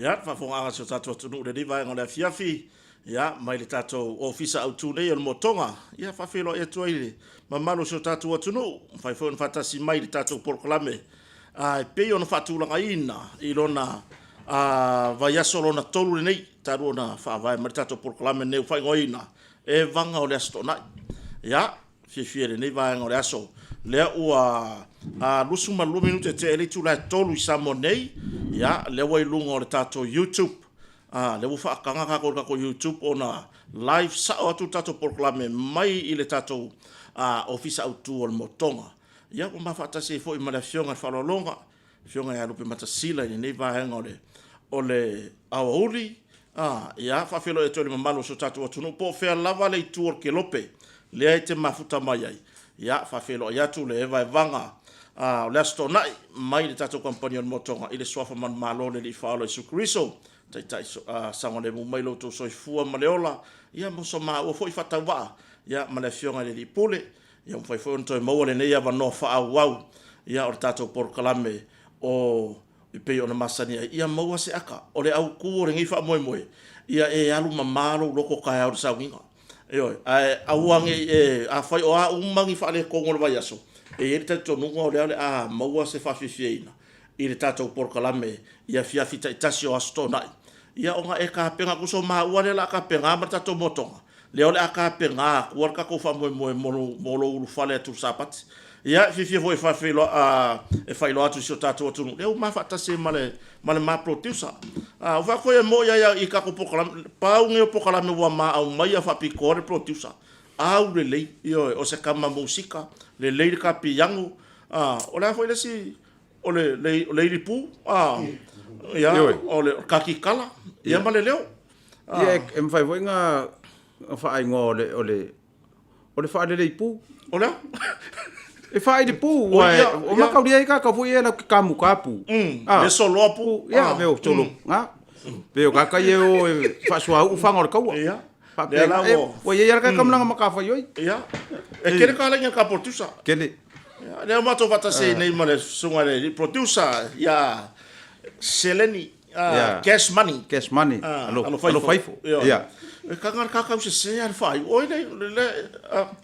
Ya, whafonga so tātou tunu re riva ngā fiafi. Ya, mai le tātou ofisa au tūnei o Moatoga. Ya, whawhelo e tuaile. Mamalo so tātou atunu. Whaifon whatasi mai le tātou porklame. Pei ona whatūlanga ina. I lona vai aso lona tolu le nei. Tāru ona whaavai mai le tātou porklame neu whaingoina. Evaga o le asto nai. Ya, fiefie le nei vai ngā le aso. Lea ua lusu ma 2 minute te ele tu la tolu I Samoa nei. Ya, le wai lunga o le tātou YouTube. Le wufa kanga kako YouTube ona live sa o tu tātou porklame mai I le tātou ofisa autu o le Moatoga. Ya, o mawhatase fo I mala fionga whalolonga. Fionga ya lupe matasila I nei vahenga o le awauri. Ya, whawhelo e tole mamalo so tātou atunu. Po whea lava le tu o ke lope. Lea te mafuta mai ai. Ya, whawhelo ya tu le Evaga. Le asto nai, mai le tātou kampani o Moatoga, I le swafa man malo le li whaalo I sukriso, tai sanga le mu mai loto soifua ma leola, ia moso maa ua foi whatauwa, ia ma le fionga le li pule, ia mwhai foi on toi maua le neia wanoa whaau wau, ia o le tātou porkalame o I pei o na masania, ia maua se aka, o le au kua re ngi wha moe moe, ia alu ma malo loko kai au sa winga, auange a whai o a umangi wha le kongolo vai aso, ele tātou nunga o leale maua se whawhiwhiaina. I le tātou porkalame ia fiafita I tasi o asto nai. Ia o ngā ka penga kuso maa ua le la ka penga ma tātou Moatoga. Leo le a ka penga kuar ka kofa moe molo ulu whale atu sapati. Ia fifia voi whawhilo whailo atu si o tātou atunu. Leo maa whatase male maa producer. O whakoe mo ia I kako porkalame. Pau nge o porkalame ua maa au mai a whapiko le producer. Au le lei, o se kama musika, le lei le ka piangu, o le foi le si, o le lipu, ia, o le kakikala, ia ma le leo. Ia, e mwhai foi ngā whaai ngō o le whaai le lipu. O lea? E whaai le pu, o makauria I ka kapu I e la kamu kapu. Le soloa pu. Ia, veo solo, veo kakai e o whaasua u whanga o le kaua. Ia. Ia la o ia ka kamlanga makafa yoi. Ia. E kere ka lenga ka producer. Kele. Ia, le mato vatase nei ma le sunga le producer ia Seleni cash money. Cash money. Alo faifo. Ia. E kanga ka se se ar fai. Oi le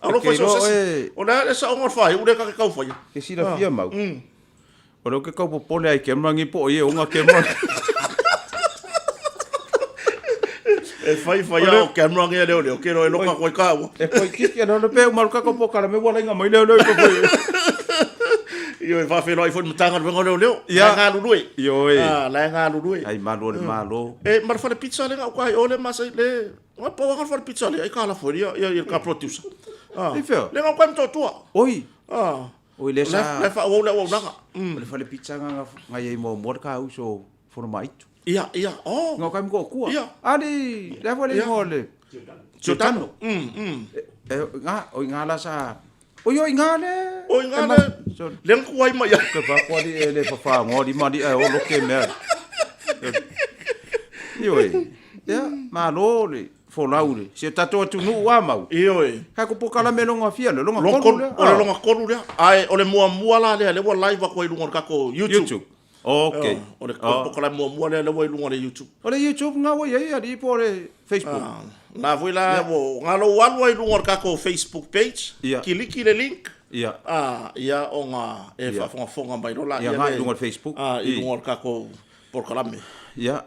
alo faifo se. O le sa o fai, o le ka ka fai. Ke sira fia mau. O le ke ka popole ai ke mangi po ia unga ke mangi. E fai o camera nge leo ke ro loka ko ka wa e foi kiki no le pe mal ka ko poka me wala nga mai leo ko foi io fa fe lo iPhone tanga vengo leo nga lului io la nga lului ai malo le malo e mar fa le pizza le nga ko ai ole ma sai le ma po nga fa le pizza le ai ka la foi ia ka producer le nga ko to tua oi oi le sa le fa o le nga le fa le pizza nga ia mo ka uso formaitu Ia, Ngau kai mko kua. Ia. Ali, lewa le ngole. Giordano. Ngā la sa. Oi ngā le. Oi ngā le. Leng kuai mai. Ke pa kwa di le fa ngori mari o lo ke me. Ioi. Ia, ma lo le. Fo laure. Se tato tu nu wa mau. Ioi. Ka ko poka la melonga fia le longa kolu. O le longa kolu le. Ai, o le mua la le wa live ko i lunga ka ko YouTube. Okay. O le pokola mua le wai lunga le YouTube. O le YouTube nga wai ia di po le Facebook. Na voi la nga lo walu ai lunga ka ko Facebook page. Kiliki le link. Ia. Ia o nga e fonga mai rola. Ia nga lunga Facebook. I lunga ka ko pokola me. Ia.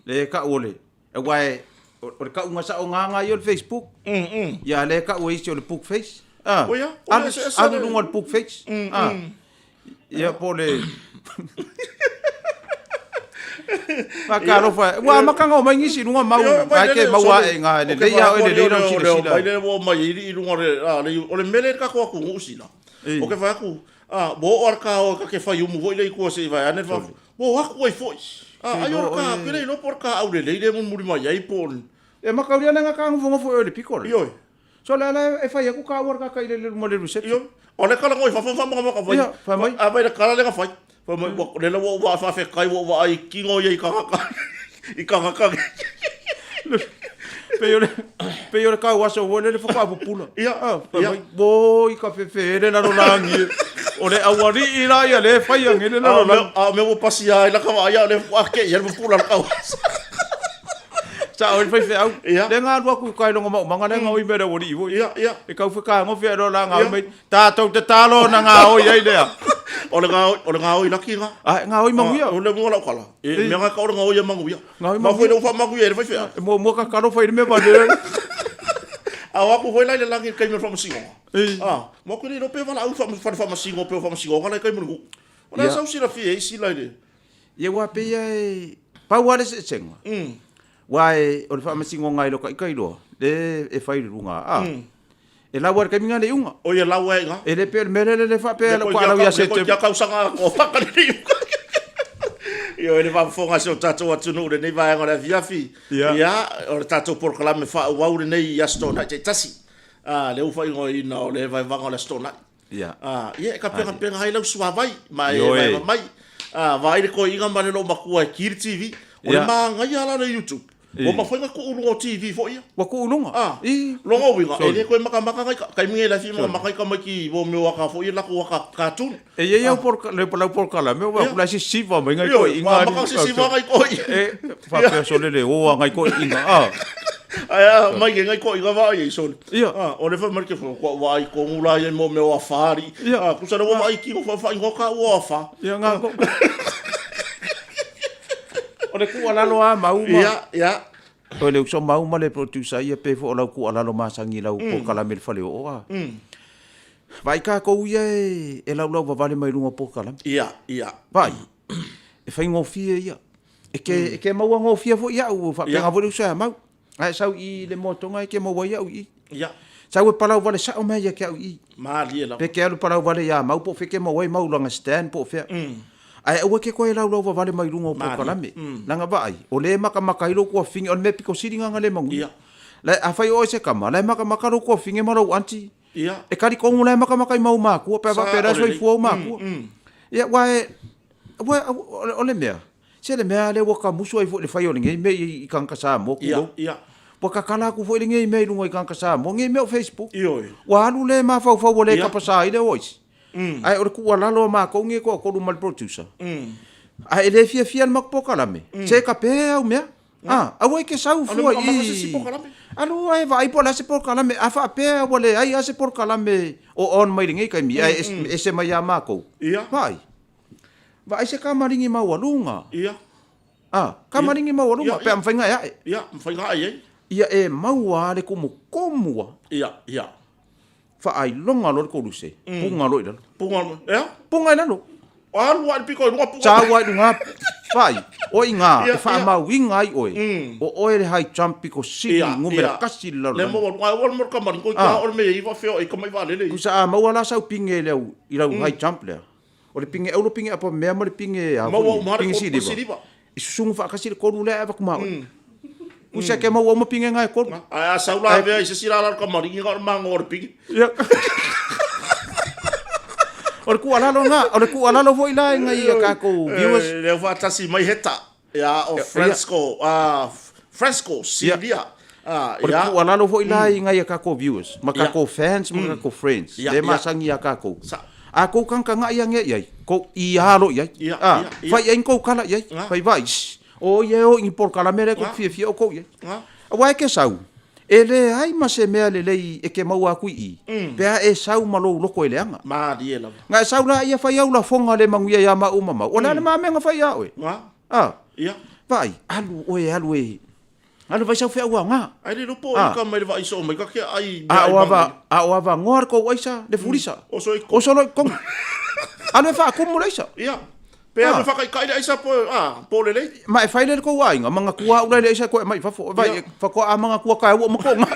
Le ka ole. E wai o le ka unga sa o nga i o Facebook. Ia le ka o isi o le book face. O ia. Anu lunga le book face. Ia po le Makaro fa. Wa makanga mai ngisi lunga mau. Ka ke mau e nga le ia o le leiro sila. Mai le wo mai I lunga le o le mele ka ko ku usila. O ke fa ku bo or ka o ka ke fa yumu vo le ko se vai ane fa. Bo wa ku foi. Ai or ka ke le no por ka au le le mun muri mai ai pon. E makauria nga ka ngongo fo le pikor. Yo. So la e fa ya ku ka or ka le mo le reception. O le kala ngoi fa ka vai. Fa mai. A vai le kala le ka vai. Fa mai le lo wa fa fe kai wa ai kingo ye ka ka. Pe yo ka wa so wo le fa ka pula. Ia. Fa mai bo I ka fe le na ro langi. O le awari i la ia le fai angele la la. A me mo pasi ai la ka ia le ake ia mo pula ka. Sa o fai fe au. Le nga lua ku kai longa mau manga nga oi mera wori wo. Ia. E kau fe ka ngo fe ro la nga mai. Ta tau te talo na nga oi ai le. O le nga oi laki nga. Ah nga oi mangu ia. O le mo la kala. E me nga ka o nga oi mangu ia. Nga oi ma foi no fa mangu ia fai fe. Mo ka karo fai me ba le. A wa ko foi la le langi kai me fa masingo. Mo ko ni no pe vala au fa masingo pe fa masingo kala kai mo. Ona sa usira fi e si la le. Ye wa pe ai. Pa wa le se senga. Wai o le fa masingo ngai lo kai lo. Le e fai runga. E la war kai minga le unga. O ye la wa nga. E le pe mele le fa pe lo kwa la ya se te. Ya ka usanga o fa ka ni. Yo ele va fonga so tato atu no le vai ngora viafi. Ya o tato por kala me fa wa ure nei ya stona te tasi. Le ufa ngo ina o le vai vanga le stona. Ya. Ye ka penga hai lau sua vai mai mai. Vai ko inga mane lo makua kir TV. O le manga ya la no YouTube. O ma foi nga ko ulu o TV fo ia. Wa ko ulunga. Longa winga. Ele ko maka kai minga la fi maka ka maki bo me wa ka fo ia la ko ka cartoon. E ia por le por kala me wa la si siva me ngai ko inga. Maka si siva ngai ko. E fa pe so le o ngai ko inga. Ai mai ngai ko inga va ia so. O le fa marke fo ko wa ai ko mula ia mo me wa fari. Ku sa no wa ai ki ko fa inga ka wa fa. Ia nga ko. O le ku alalo a mau ma. Ia. O le so mau ma le producer ia pe fo la ku alalo ma sangi lau po kala me fale o a. Vai ka ko ia e lau va vale mai lunga po kala. Ia. Vai. E fai ngo fie ia. E ke mau ngo fie fo ia o fa penga vo sa mau. Ai sau i le motonga ke mau ia i. Ia. Sau e palau vale sa o mai ia ke i. Mali la. Pe ke alu palau vale ia mau po fe ke mau mau langa stand po fe. Ai o ke ko ela lo vale mai lungo po kalame nanga vai o le maka ilo ko fingi on me piko siringa ngale mangu le a fai o se kama le maka ro ko fingi malo anti e kari ko ngula maka mau ma ku pe va pera so fu ma ku ia wai o le mea se le mea le waka muso ai fo le fai o nge me i kan ka sa mo ku ia Poka kala ku fo le nge me lungo i kan ka sa mo nge me o Facebook io wa alu le ma fa le ka pasa i le voice ai o ku alalo ma ko nge ko mal producer ai le fia mak po kala me se ka pe au me au ke sau fu i alu ai vai po la se por kala me afa pe wole ai se por kala me o on mai nge kai mi ai ese mai ma ko vai se ka maringi ma walunga ka maringi ma walunga pe am fainga ia fainga ai ia e maua le kumu komua ia fa ai longa lo ko luse punga lo ida punga ina lo alu wa piko no punga cha wa dunga fai o inga fa ma winga ai oi o le hai jump piko si ngumera kasi lo le mo wa mo ka man ko ka o me i va feo i ko mai va le ku sa ma wala sa pinge le i la hai jump le o le pinge o le pinge apa me mo le pinge a pinge si diba isungu fa kasi ko le ava kuma Usa ke mau mo pinge ngai ko. Ai sa ula ve se sira la ko mari ngor mangor pinge. Ya. Or ku ala lo foi la ngai ka ko viewers. Le va tasi mai heta. Ya o Fresco Silvia. Ya. Ku ala lo foi la ngai ka ko viewers. Maka ko fans, maka ko friends. Le masangi ka ko. Ako kan ka ngai ngai ai. Ko i halo ai. Fai en ko kala ai. Fai vai. O ye o in por kala mere ko fie o ko ye. Wa ke sau. Ele ai ma se mea le lei e ke mau aku i. Pea e sau malo loko ele anga. Ma di ela. Nga sau la ia fai au la fonga le manguia ya ma uma ma. Ona le ma menga fai au e. Ia. Vai, alu e. Alu vai sau fea ua nga. Ai le lupo i ka mai vai so mai ka ke ai. A ava ngoar ko waisa le furisa. O so lo kong. Alu e fa kumula isa. Ia. Pe ame whakai kaile aisa po le lei. Ma e whaile ko wainga, mga kua ulai le aisa koe mai whafo. Vai, whako a mga kua kai ua mako nga.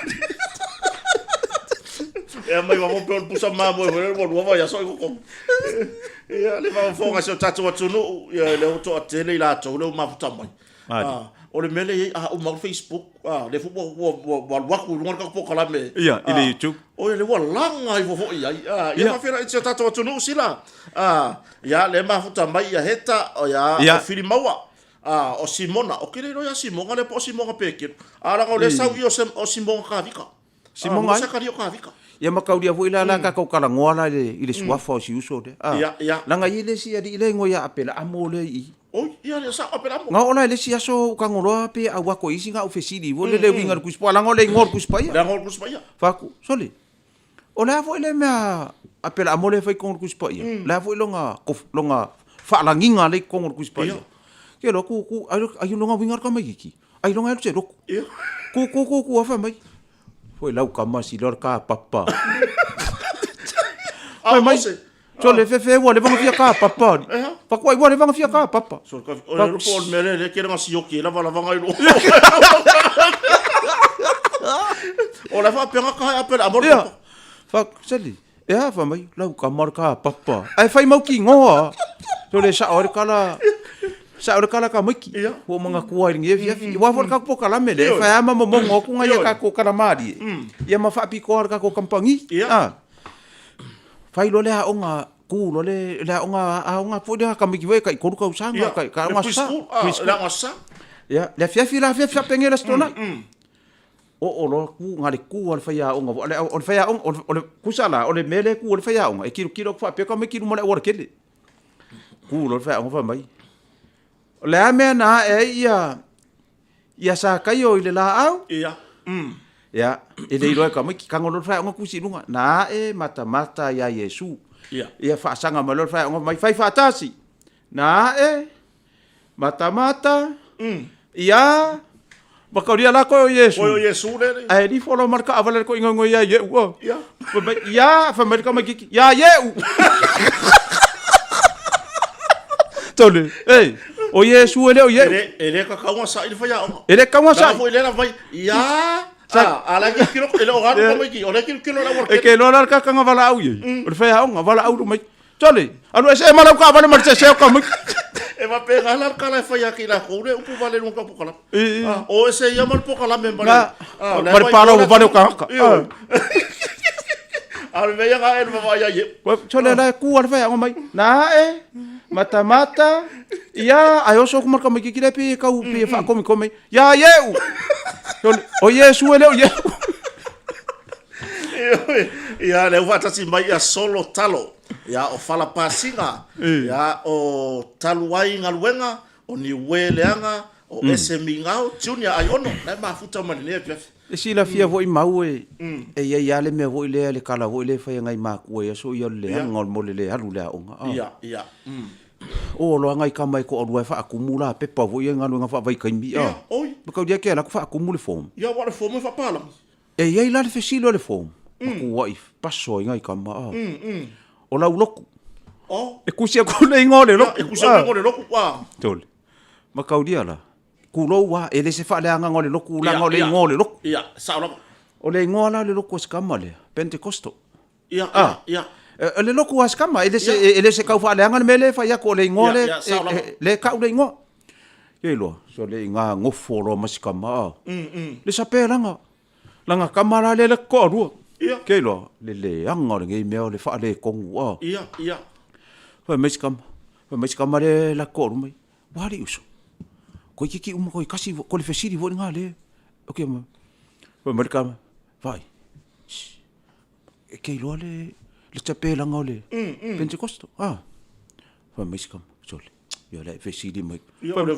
E mai wa mo pe pusa ma mo mo wa ya so ko. Ya le va fonga so tatu atunu ya le auto atele la to le ma futa mai. O le mele o ma Facebook, le fu wa ku ngor ka po kala me. Ia, ile YouTube. O le wa langa i fo ia. Ya fa fera itse tatu atunu sila. Ya le ma futa mai ya heta o ya fili maua. O Simona, o kile no ya Simona le po Simona pekir. Ara ko le sau o Simona ka vika. Simona sa ka rio ka vika. ia makauria vo ila la ka ko kala ngoala ile swafa o si uso de Ia. langa ile si adi ile ngoia apela amole i Ia le sa apela mo. nga ola le si aso ka ngolo pe a wako isi nga ofesidi vo le winga ku spa langa le ngor ku spa ia La ngol ku spa ia. faku sole ola vo ile me apela amole fai kong ku spa ia la vo longa fa langinga le kong ku spa ia ke lo ku ayu longa winga ka mai ki ai longa le roku Ia. ku afa mai foi lau kama si lor ka papa. Mai. So le fefe wa le vanga fia ka papa. Pa kwa wa le vanga fia ka papa. So ka o le pol mele le kere nga si yoki la vala vanga ilo. O la fa penga ka apel amor papa. Fa sali. Ya fa mai lau kama ka papa. Ai fai mau ki ngoa. So le sa or kala sa ora kala ka miki ho manga kuai ngi fi wa for ka po kala mele fa ama mo ngo ku nga ka ko kala mari ia ma fa pi ko ka ko kampangi fai lo le a onga ku lo le onga po dia ka miki we ka ko ka usanga ka onga sa la ngasa ya le fia pengela stona o lo ku nga le ku al fa ya onga o fa ya o le kusala o le mele ku o fa ya onga e kilo fa pe ka miki mo le ora kele ku lo fa onga fa mai le ame na ia sa kai o ile la au ia ya ile ilo ka miki kangolo fa nga kusi lunga na mata ya Yesu ia fa sanga malo fa nga mai fa tasi na mata ia bakauria la ko Yesu le ai di folo marka avale ko ingo ia ye ia fa marka maki ya ye tole o Yesu ele o ye ele ka kaunga sa ile fa ya ele kaunga sa fo ile la vai ya ala ki kilo ele o gato mai ki ole kilo la work e ke lo la ka nga vala au ye o fa ya nga vala au mai tole alo ese mala ka vale marche se ka mai e va pega la ka la fa ya ki la ko le upu vale nunca pukala o ese ya mal pukala me vale vale para o vale ka al me ya ga el va ya ye tole la ku al fa ya mai na mata ia ai oso ku marka miki kile pe ka u pe fa komi ya yeu o Yesu ele o ye ia le wata si mai a solo talo ia o fala pasinga ia o taluai ngaluenga o ni weleanga o ese mingao junior ai ono na mafuta manene pe si la fia vo i mau ia le me vo le kala vo le fa ngai ma ku e so ia le ngol mo le halu le onga ia o lo ngai ka mai ko o fa akumula pe pa vo ia ngalu nga fa vai kai mi oi ka dia ke la fa akumule form ia wa le form fa pala ia la le fesilo le form ku wa if paso ngai ka ma o la uloku e kusia ko le ngole lo e kusia ngole lo wa tol ma ka dia la ku lo wa ele se fa le anga ngole lo ku la ngole ngole lo ia sa o le ngola le lo ko skamale pentecosto ia le loko askama ele se kau fa le anga mele fa ya ko le ngole le ka le ngo ye lo so le nga ngofo lo maskama le sape langa kamara le ko ru ke lo le anga nge me le fa le kongu ia fa maskama le la ko ru mai wari uso ko ki ko kasi ko le fesiri vo nga le okay ma fa markama vai ke lo le tape langa ole pentecosto fa miskam sole yo la fesidi mai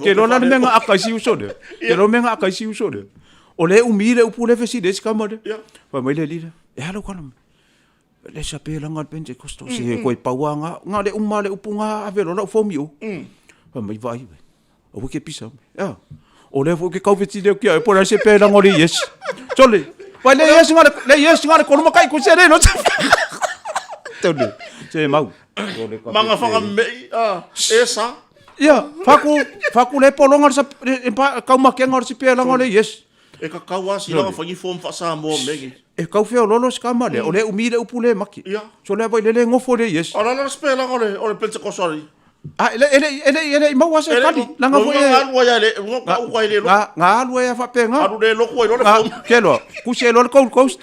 ke lo la menga akasi usode ke lo menga akasi usode ole umile upule fesidi skamade fa mai le lida e halo kolam le tape langa pentecosto se ko pauanga nga le umale upunga avelo la fomio fa mai vai o ke pisa ole vo ke kaufeti le kia por ese pe langa ole yes sole vai le yes ngale ko mo kai ku sere no tole se mau manga fanga me esa ia faku le polonga sa ka ma ke ngor si pe la ngole yes e ka kawa si la fangi form fa sa mo megi e ka fe lolo ska ma le ole umile upule maki so le vai le ngofo le yes ala la spe la ngole ole pense ko sori ele mau wasa kali la ngofo e ngalo ya le ngo ka ile lo ngalo ya fa pe nga alu le lo ko ile lo ke lo ku se lo coast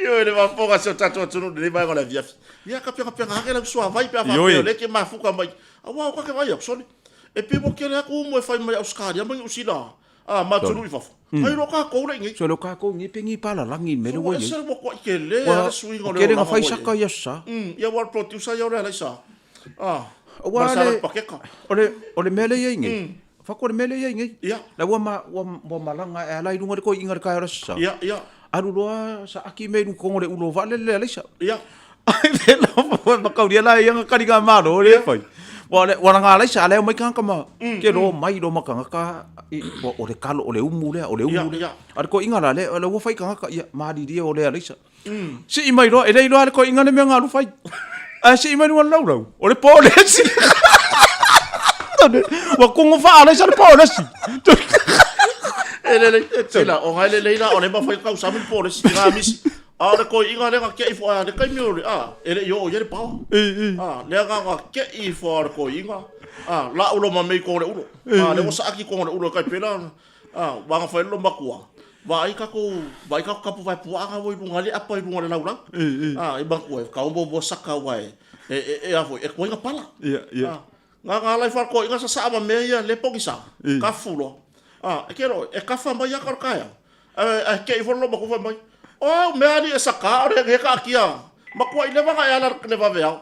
yo le va foga se tato tunu le vai con la via ya ka pega la sua vai pe fa le ke mafuka mai awa ka ke vai soni e pe mo ke le ku mo fai mai oscar ya mai usila ma tulu I fafu ai lo ka ko le ngi so lo ka ko ngi pengi pala langi me lo e se mo ko ke le a sui ngo le ke nga fai saka ya sa ya war producer ya le sa wa le pakeka ole mele ye ngi fa ko mele ye ngi la wa malanga e lai lunga ko inga ka ya sa ya aru loa sa aki me ko ngore ulo vale le sa ya ai le no ka dia la yang ka diga ma do le fai Wala ngā lai sa leo mai kanga ma. Ke ro mai ro makanga ka o le kalo o le umu le o le umu le. Ar ko inga la le o le wo fai kanga ka ia ma di dia o le lai sa. Si mai ro e le ro ar ko inga ne me ngā lu fai. A si mai ro lau. O le po le si. Wa kungu fa lai sa le po le si. Tela o ngai le la o le ma fai ka sa po le si nga misi. Le ko inga le ke ifo le kai mi ele yo o le pau le nga ke ifo ko inga la ulo ma me ko le ulo le o sa aki ko le ulo kai pela wa nga fa lo makua vai ka pu vai pu anga wo lunga le apa lunga le laula I ba ko ka bo saka wai e avo e ko inga pala nga lai fa ko inga sa ma me ya le pogisa ka fulo e kero e ka fa mai ya ka kaya ke ifo lo ma ko fa mai me ali esa ka ore ge ka kia makua I leva ga ala le va vea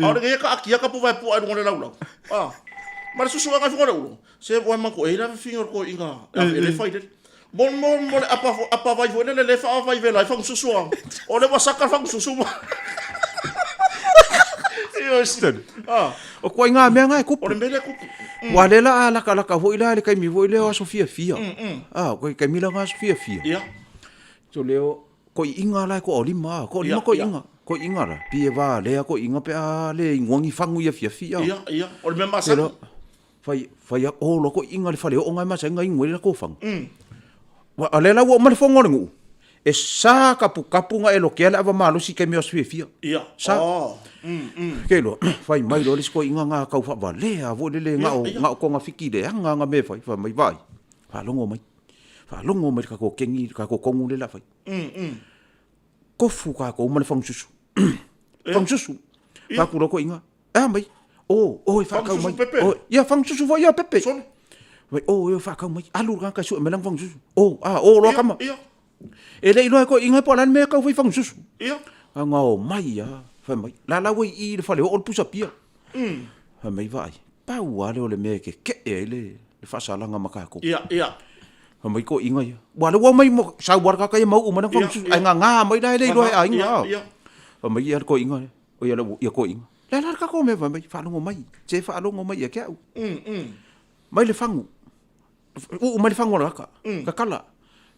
ore ge ka kia ka pu vai pu ai ngone laula mar susu ga ngone ulo se wa ma ko ira finger ko inga ele fai bon apa vai vo le fa vai ve lai fa susu o le va saka fa susu o ko inga me nga ku o le mele ku wa le la ka vo ila le kai mi vo le o Sofia fia ko kai mi la nga Sofia fia so leo ko inga la ko olima ko inga la pie va le ko inga pe le ngongi fangu ia fia o le mema sa fai o lo ko inga le fale o ngai ma sa ngai ngwe ko fang wa ale la wo ma le fongo ngu e sa kapu nga e lo ke la va malo si ke mi os fia sa ke lo fai mai lo ko inga nga ka fa va le a vo le nga ko nga fiki de nga me fai fa mai vai fa longo mai ka ko kengi ka ko kongu le la fai ko fu ka ko ma le fang susu ka ku ko inga mai fa ka mai fang susu va pepe vai fa ka mai alu ka su me lang fang susu lo ka ma e le lo ko inga po lan me ka fang susu nga mai ya fa mai la wai I le fa le o pusa pia fa mai vai pa wa le me ke le fa sala nga makako mai ko inga ya wala wa mai mo sa war ka mau umana fang su ai nga mai dai le lo ai nga mai ya ko inga o ya ko inga la ka ko me mai fa lo mai che fa lo mai ya ka mai le fangu mai le fangu la ka kala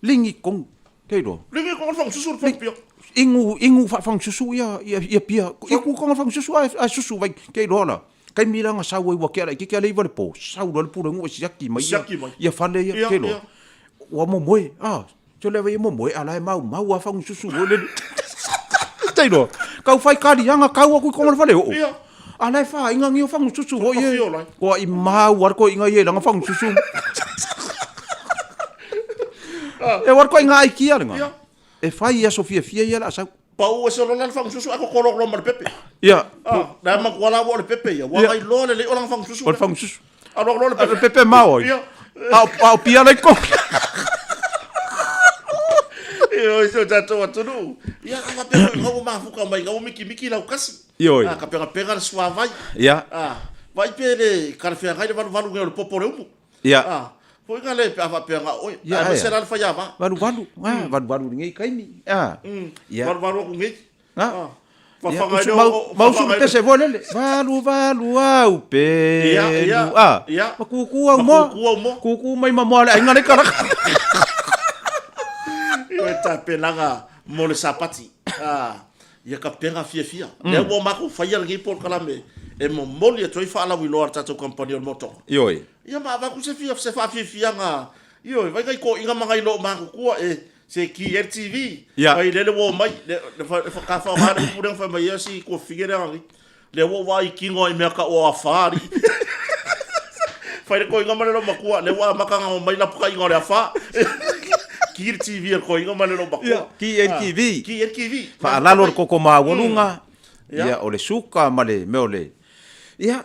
lingi kong ke do lingi kong fang su fang pia ingu fa fang su ya pia iku kong fang su su vai ke do la kai milanga sa wa ke la ke le va le po sa do le puro ngu siaki mai ya fa le ya ke do wa mo moe cho le mo moe ala mau wa fang susu le tai do ka fai ka di anga ka wa ku ko fa le o ala fa inga ngi fang susu ho ye ko I mau war ko inga ye langa fang susu e war ko inga ai kia nga e fai ya Sofia fia ya la sa pau so lo fang susu ako ko lo mar pepe da ma ko la wo le pepe ya wa ai lo le o lang fang susu alo lo le pepe mau au pia le ko so tato atunu ia ka pe ngo ma fu ka mai ngo miki la kasi ka pega sua vai vai pele ka fe ga va ngelo popore umu foi ka le pa pega oi ma será fa ya va valu ngai kai mi valu ku ngai mau su te se volele valu au pe kuku mai mo le ngane kara ta pelanga mo le sapati ia ka pega fia le wo ma ko fa ia ngi por kala me e mo moli e toi fa la wi lor tato company o moto ia ma va ku se fia nga vai kai ko inga manga lo ma ku se ki RTV vai le wo mai le fa ka fa ha le pure fa mai si ko figere ngi le wo vai kingo I me ka o afari fa le ko inga ma lo ma ku le wa maka nga mai la puka inga le afa Ki TV ko inga male no bako. Ki TV. Fa la lor ko ma wolunga. Ya ole suka male meole. Ya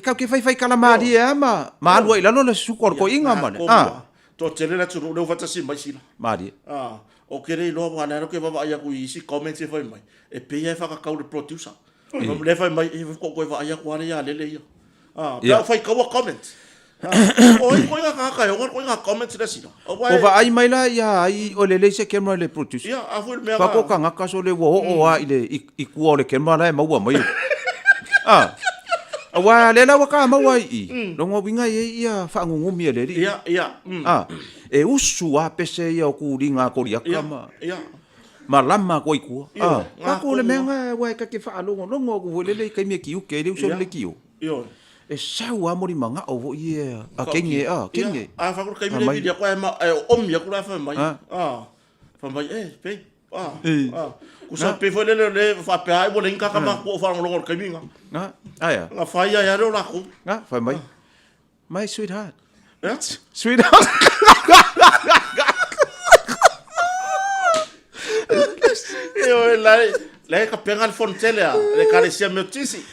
ka ke fai kala ma dia ma lu ila no le suka ko inga male. to tele la tunu no fata si mai sila Mari. o kere lo wa na ke va ya ku isi comment se foi mai e pe ya fa ka ka le producer no le fa mai e ko va ya ku ya le ya pa fa ka comment oi ko nga ka ko nga comment le sila o va ai mai la ya ai o le se ke mo le producer ya a foi me fa ko ka nga ka so le wo o a ile I ku o le ke mo la ma wa mai wa le la wa ka ma wa I lo ngo winga ia fa ngungu mi le ri ya e usu a pese ia ku ringa ko ria kama malama ko iku ka ko le menga wa ka ke fa lo ngo ku le le kai me ki u ke le so le ki u e sau a mori manga o vo ia a kenge fa ko kai me le dia ko ma om ya ku la fa mai fa mai pe ku sa pe fo le fa pe ai bo le nka ka ma ko fa lo kai minga aya nga fa ya lo la ku fa mai my sweetheart sweetheart le ka penga le fontele le carecia motisi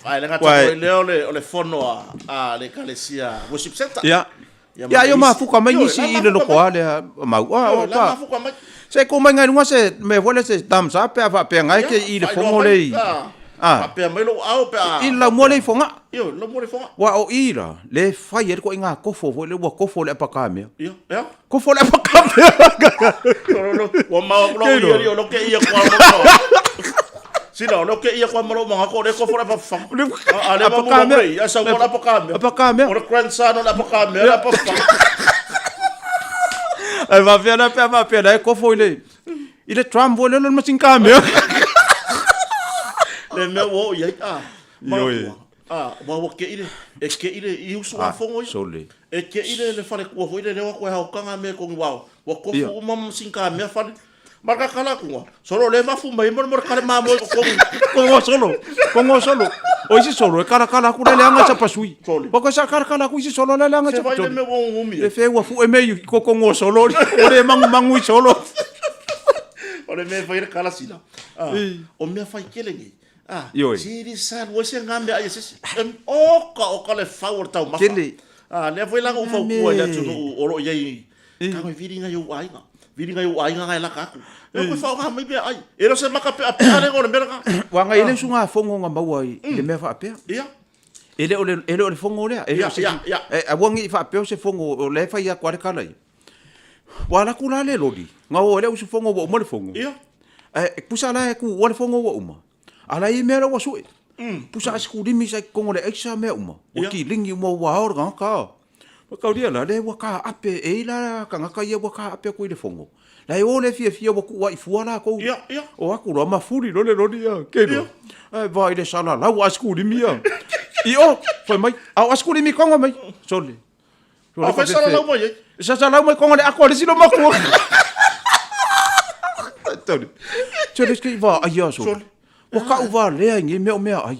ai le ka le fono le carecia worship center ya yo ma fuka mai si ile lo kwa le ma pa se ko mai ngai se me vole se thumbs up pa pe ngai ke ile fongo le pe mai lo au pe ile mo le fonga lo mo le fonga wa o ira le fai ko inga ko fo le wa ko fo le pa ka me ko fo le pa ka me wa ma lo lo ke ia kwa si lo ke ia kwa mo mo ko le ko fo le pa fa ale ma mo le ya sa mo la pa ka me o grandson la pa ka me la pa fa ai va via pa pe ko fo ile Trump vole lo masin ka me le me wo ya wa ke ile I usu a fongo e ke ile le fale ko le wa ko ha kanga me ko wa ko fu mam sinka me fale marka kala ko solo le ma fu mai mo kala ma mo ko solo o isi solo e kala ku le anga sa pasui ko sa kala ku isi solo le anga sa pasui me wo ngumi e fe wa fu e me ko solo o le mangu solo o le me fa ir kala sila o me fa kelenge Siri san wo se ngambe ai se o ka le fawor tau ma le foi la o fau ko ya tu o ye ka me viringa yo ainga ngai la ka ku ko fau ha mai be ai e ro se maka pe a le ngone merga wa ngai le sunga fongo nga mau ai le me fa pe ele o fongo le a wangi fa pe se fongo o le fa ya kwa kala i wa la ku la le lodi nga o le usu fongo wo mo le fongo pusa la ku o le fongo wo uma ala I mera wa sui pusa skudi mi sai kongo le exa me uma o ki lingi mo wa or ga ka ka dia la le wa ka ape e la ka ka ia wa ka ape ko le fongo la o le fia wa ku wa I fuala ko o aku ro ma furi lo le lo dia ke no vai le sala la wa skudi mi io foi mai a skudi mi kongo mai sole a fa sala la mai sa sala mai kongo le ako le silo ma ko Tole ske va aia sole o ka uva lea ngi me ai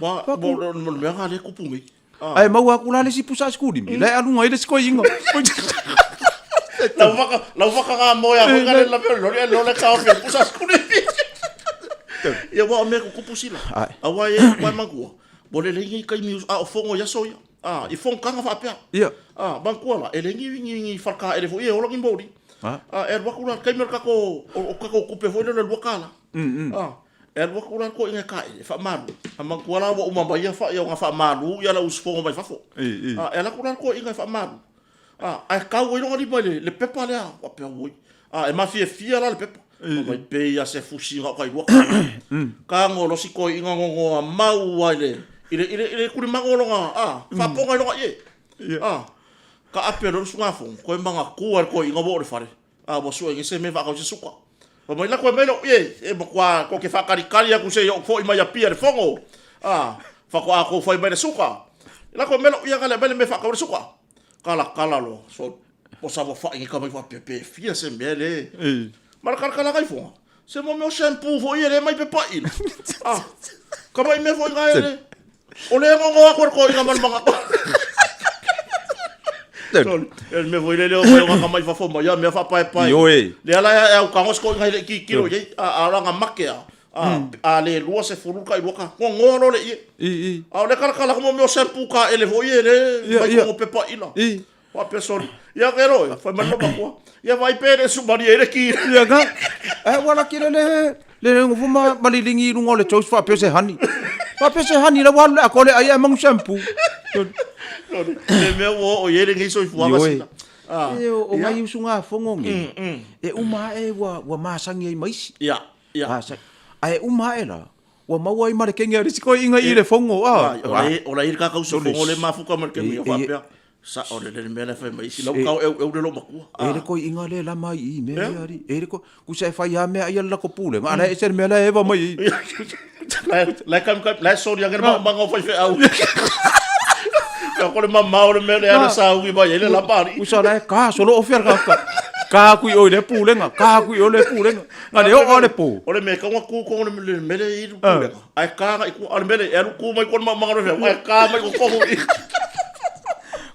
ba mo me nga le kupu ngi ai mau aku la le si pusa skudi mi le alunga ile sko ingo la vaka ga mo ya ko le la lo le ka fe pusa skudi ya wa me kupu sila awa ye wa mangu bo le ngi kai mi o fongo ya soya I fong kanga fa pia banku la ele ngi farka ele fo ye o lo ngi bodi wa ku la kai mer ka ko o ka ko kupe fo le lo kala wa ku la ko inga kai fa malu amang ku la wa uma ba ya fa ya nga fa malu ya la usfo ba fa fo la ku la ko inga fa malu ka wo no ri ba le pepa le wa pe wo e ma fia la le pepa ba pe ya se fushi ga kai wa ka ngolo si ko inga ngo mau wa ile ku ma ngolo nga fa ponga no ye ka ape ro sunga fo ko manga ku ko inga bo re fare bo su ngi se me va ka se suka ba mai la ko me no ye e mo kwa ko ke fa kari kali ku se yo fo I mai ya pia fongo fa ko fo mai suka la ko me lo ya kala me fa ka suka kala lo so po sa bo fa ngi ka mai fa pepe fia se mele mar kala kai fo se mo me shampoo fo ye mai pe pa il ka mai me fo ngai o le ngo ko inga man manga el me voy le o nga mai fa fo mai ya me fa pai le ala ya o kangos ko ngai ki kilo ye a nga makea ale lua se furu kai boka ngoro le ye le kala ko me shampoo ka ele vo ye le mai ko pe pa ila Wa person. Ya kero, fa man ba ko. Ya vai pere su mari ele ki. Ya ga. Wala ki le ngofu malilingi lungo le chos fa pese hani. Fa pese hani la wala ko le ai mang shampoo. Le me o yele ngi so fu wa sila. O mai usunga fongo ngi. Uma wa masangi ai mais. Ya. Ai uma la. Wa maua i mare kenga risiko inga i le fongo. Ola i ka kausu fongo le mafuka mar ke mi fa pia. Sa o le mele fa mai si lo ka eu de lo maku. Ele ko inga le la mai I me ari. Ele ko ku se fa ya me ai la ko pule. Ala e ser mele eva mai. La la so dia ngar ma ngo fa au. Ka ko le mama o le mele ana sa u ba ele la pari. Ku sa la ka solo ofer ka. Ka ku o le pule nga. Ka ku o le pule nga. Nga le o le po. O le me ka ku ko le mele I pule. Ai ka nga ku al mele e ku mai ko ma ngo fa. Ai ka mai ko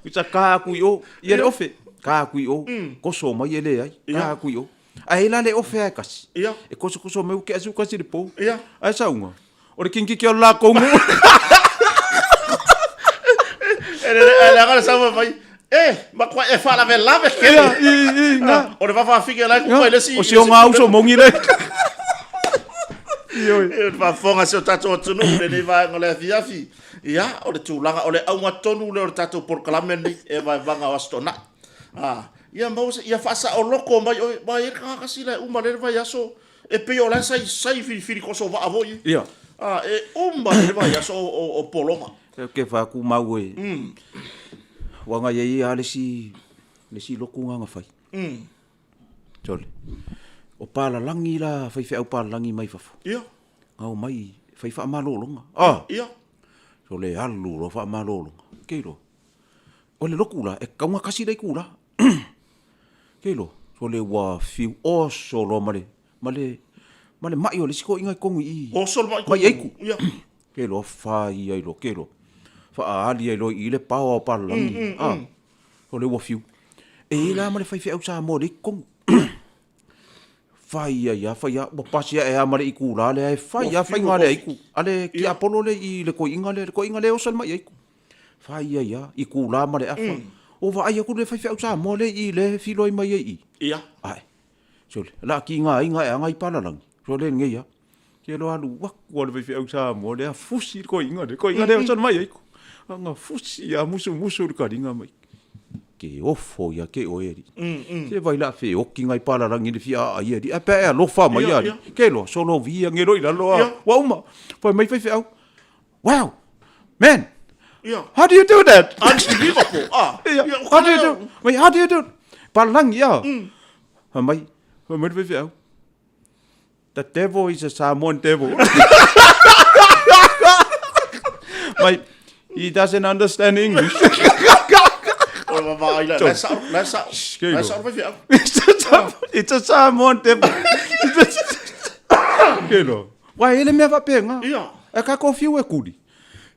Kusa ka ku yo ye ofe ka ku yo ko so mai ele ai ka ku yo ai la le ofe ai kasi e ko so me ke asu kasi de po ai sa unga o le kinki ke la ko mu ele agora sa vai ma kwa e fa la ve ke o le va fa fique la ko ele si o si nga uso mongi le e va fonga se tato tunu le va ngole fiafi ya o le tulaga o le aunga tonu le o tato por kalameni e vai vanga wastona ia mau ia fasa o loko mai ka kasila uma le vai aso e pe o la sai fi ko so va avoi ia e uma le vai aso o poloma ke fa ku mau e wanga ye ale si loko nga fai tole o pala langi la fai fe o pala langi mai fafo ia ngau mai fai fa malolonga ia so le alu lo fa malolonga keilo o le lokula e kaunga kasi dai kula keilo so le wa fiu o solo male mai o le siko inga kongi I o solo mai eiku ia keilo fa ai lo keilo fa ali ai lo I le pao pa langi so le wa fiu e la male fai fe au sa mo le kong fai ya bo pasia e amare iku la le fai ngale iku ale ki apolo le I le ko inga le o sal mai iku fai ya iku la mare afa o va ai ku le fai fa mo le I le filoi mai ia ai so la ki nga ngai pala lang so le nge ya ke lo alu wa ko le fai fa mo le fusi ko inga le o sal mai iku nga fusi ya musu ka ringa mai ke ofo ya ke oeri se vai la fe o ki ngai pala rangi le fia ai eri a pe lo fa mai ari ke lo solo via ngero ila lo wa uma foi mai fe au wow man how do you do that unbelievable how do you do pala rangi mai fe au the devil is a Samoan devil mai he doesn't understand English Let's it's a Samoan devil. Kelo. Wa ele me va penga. E ka ko fiu e kudi.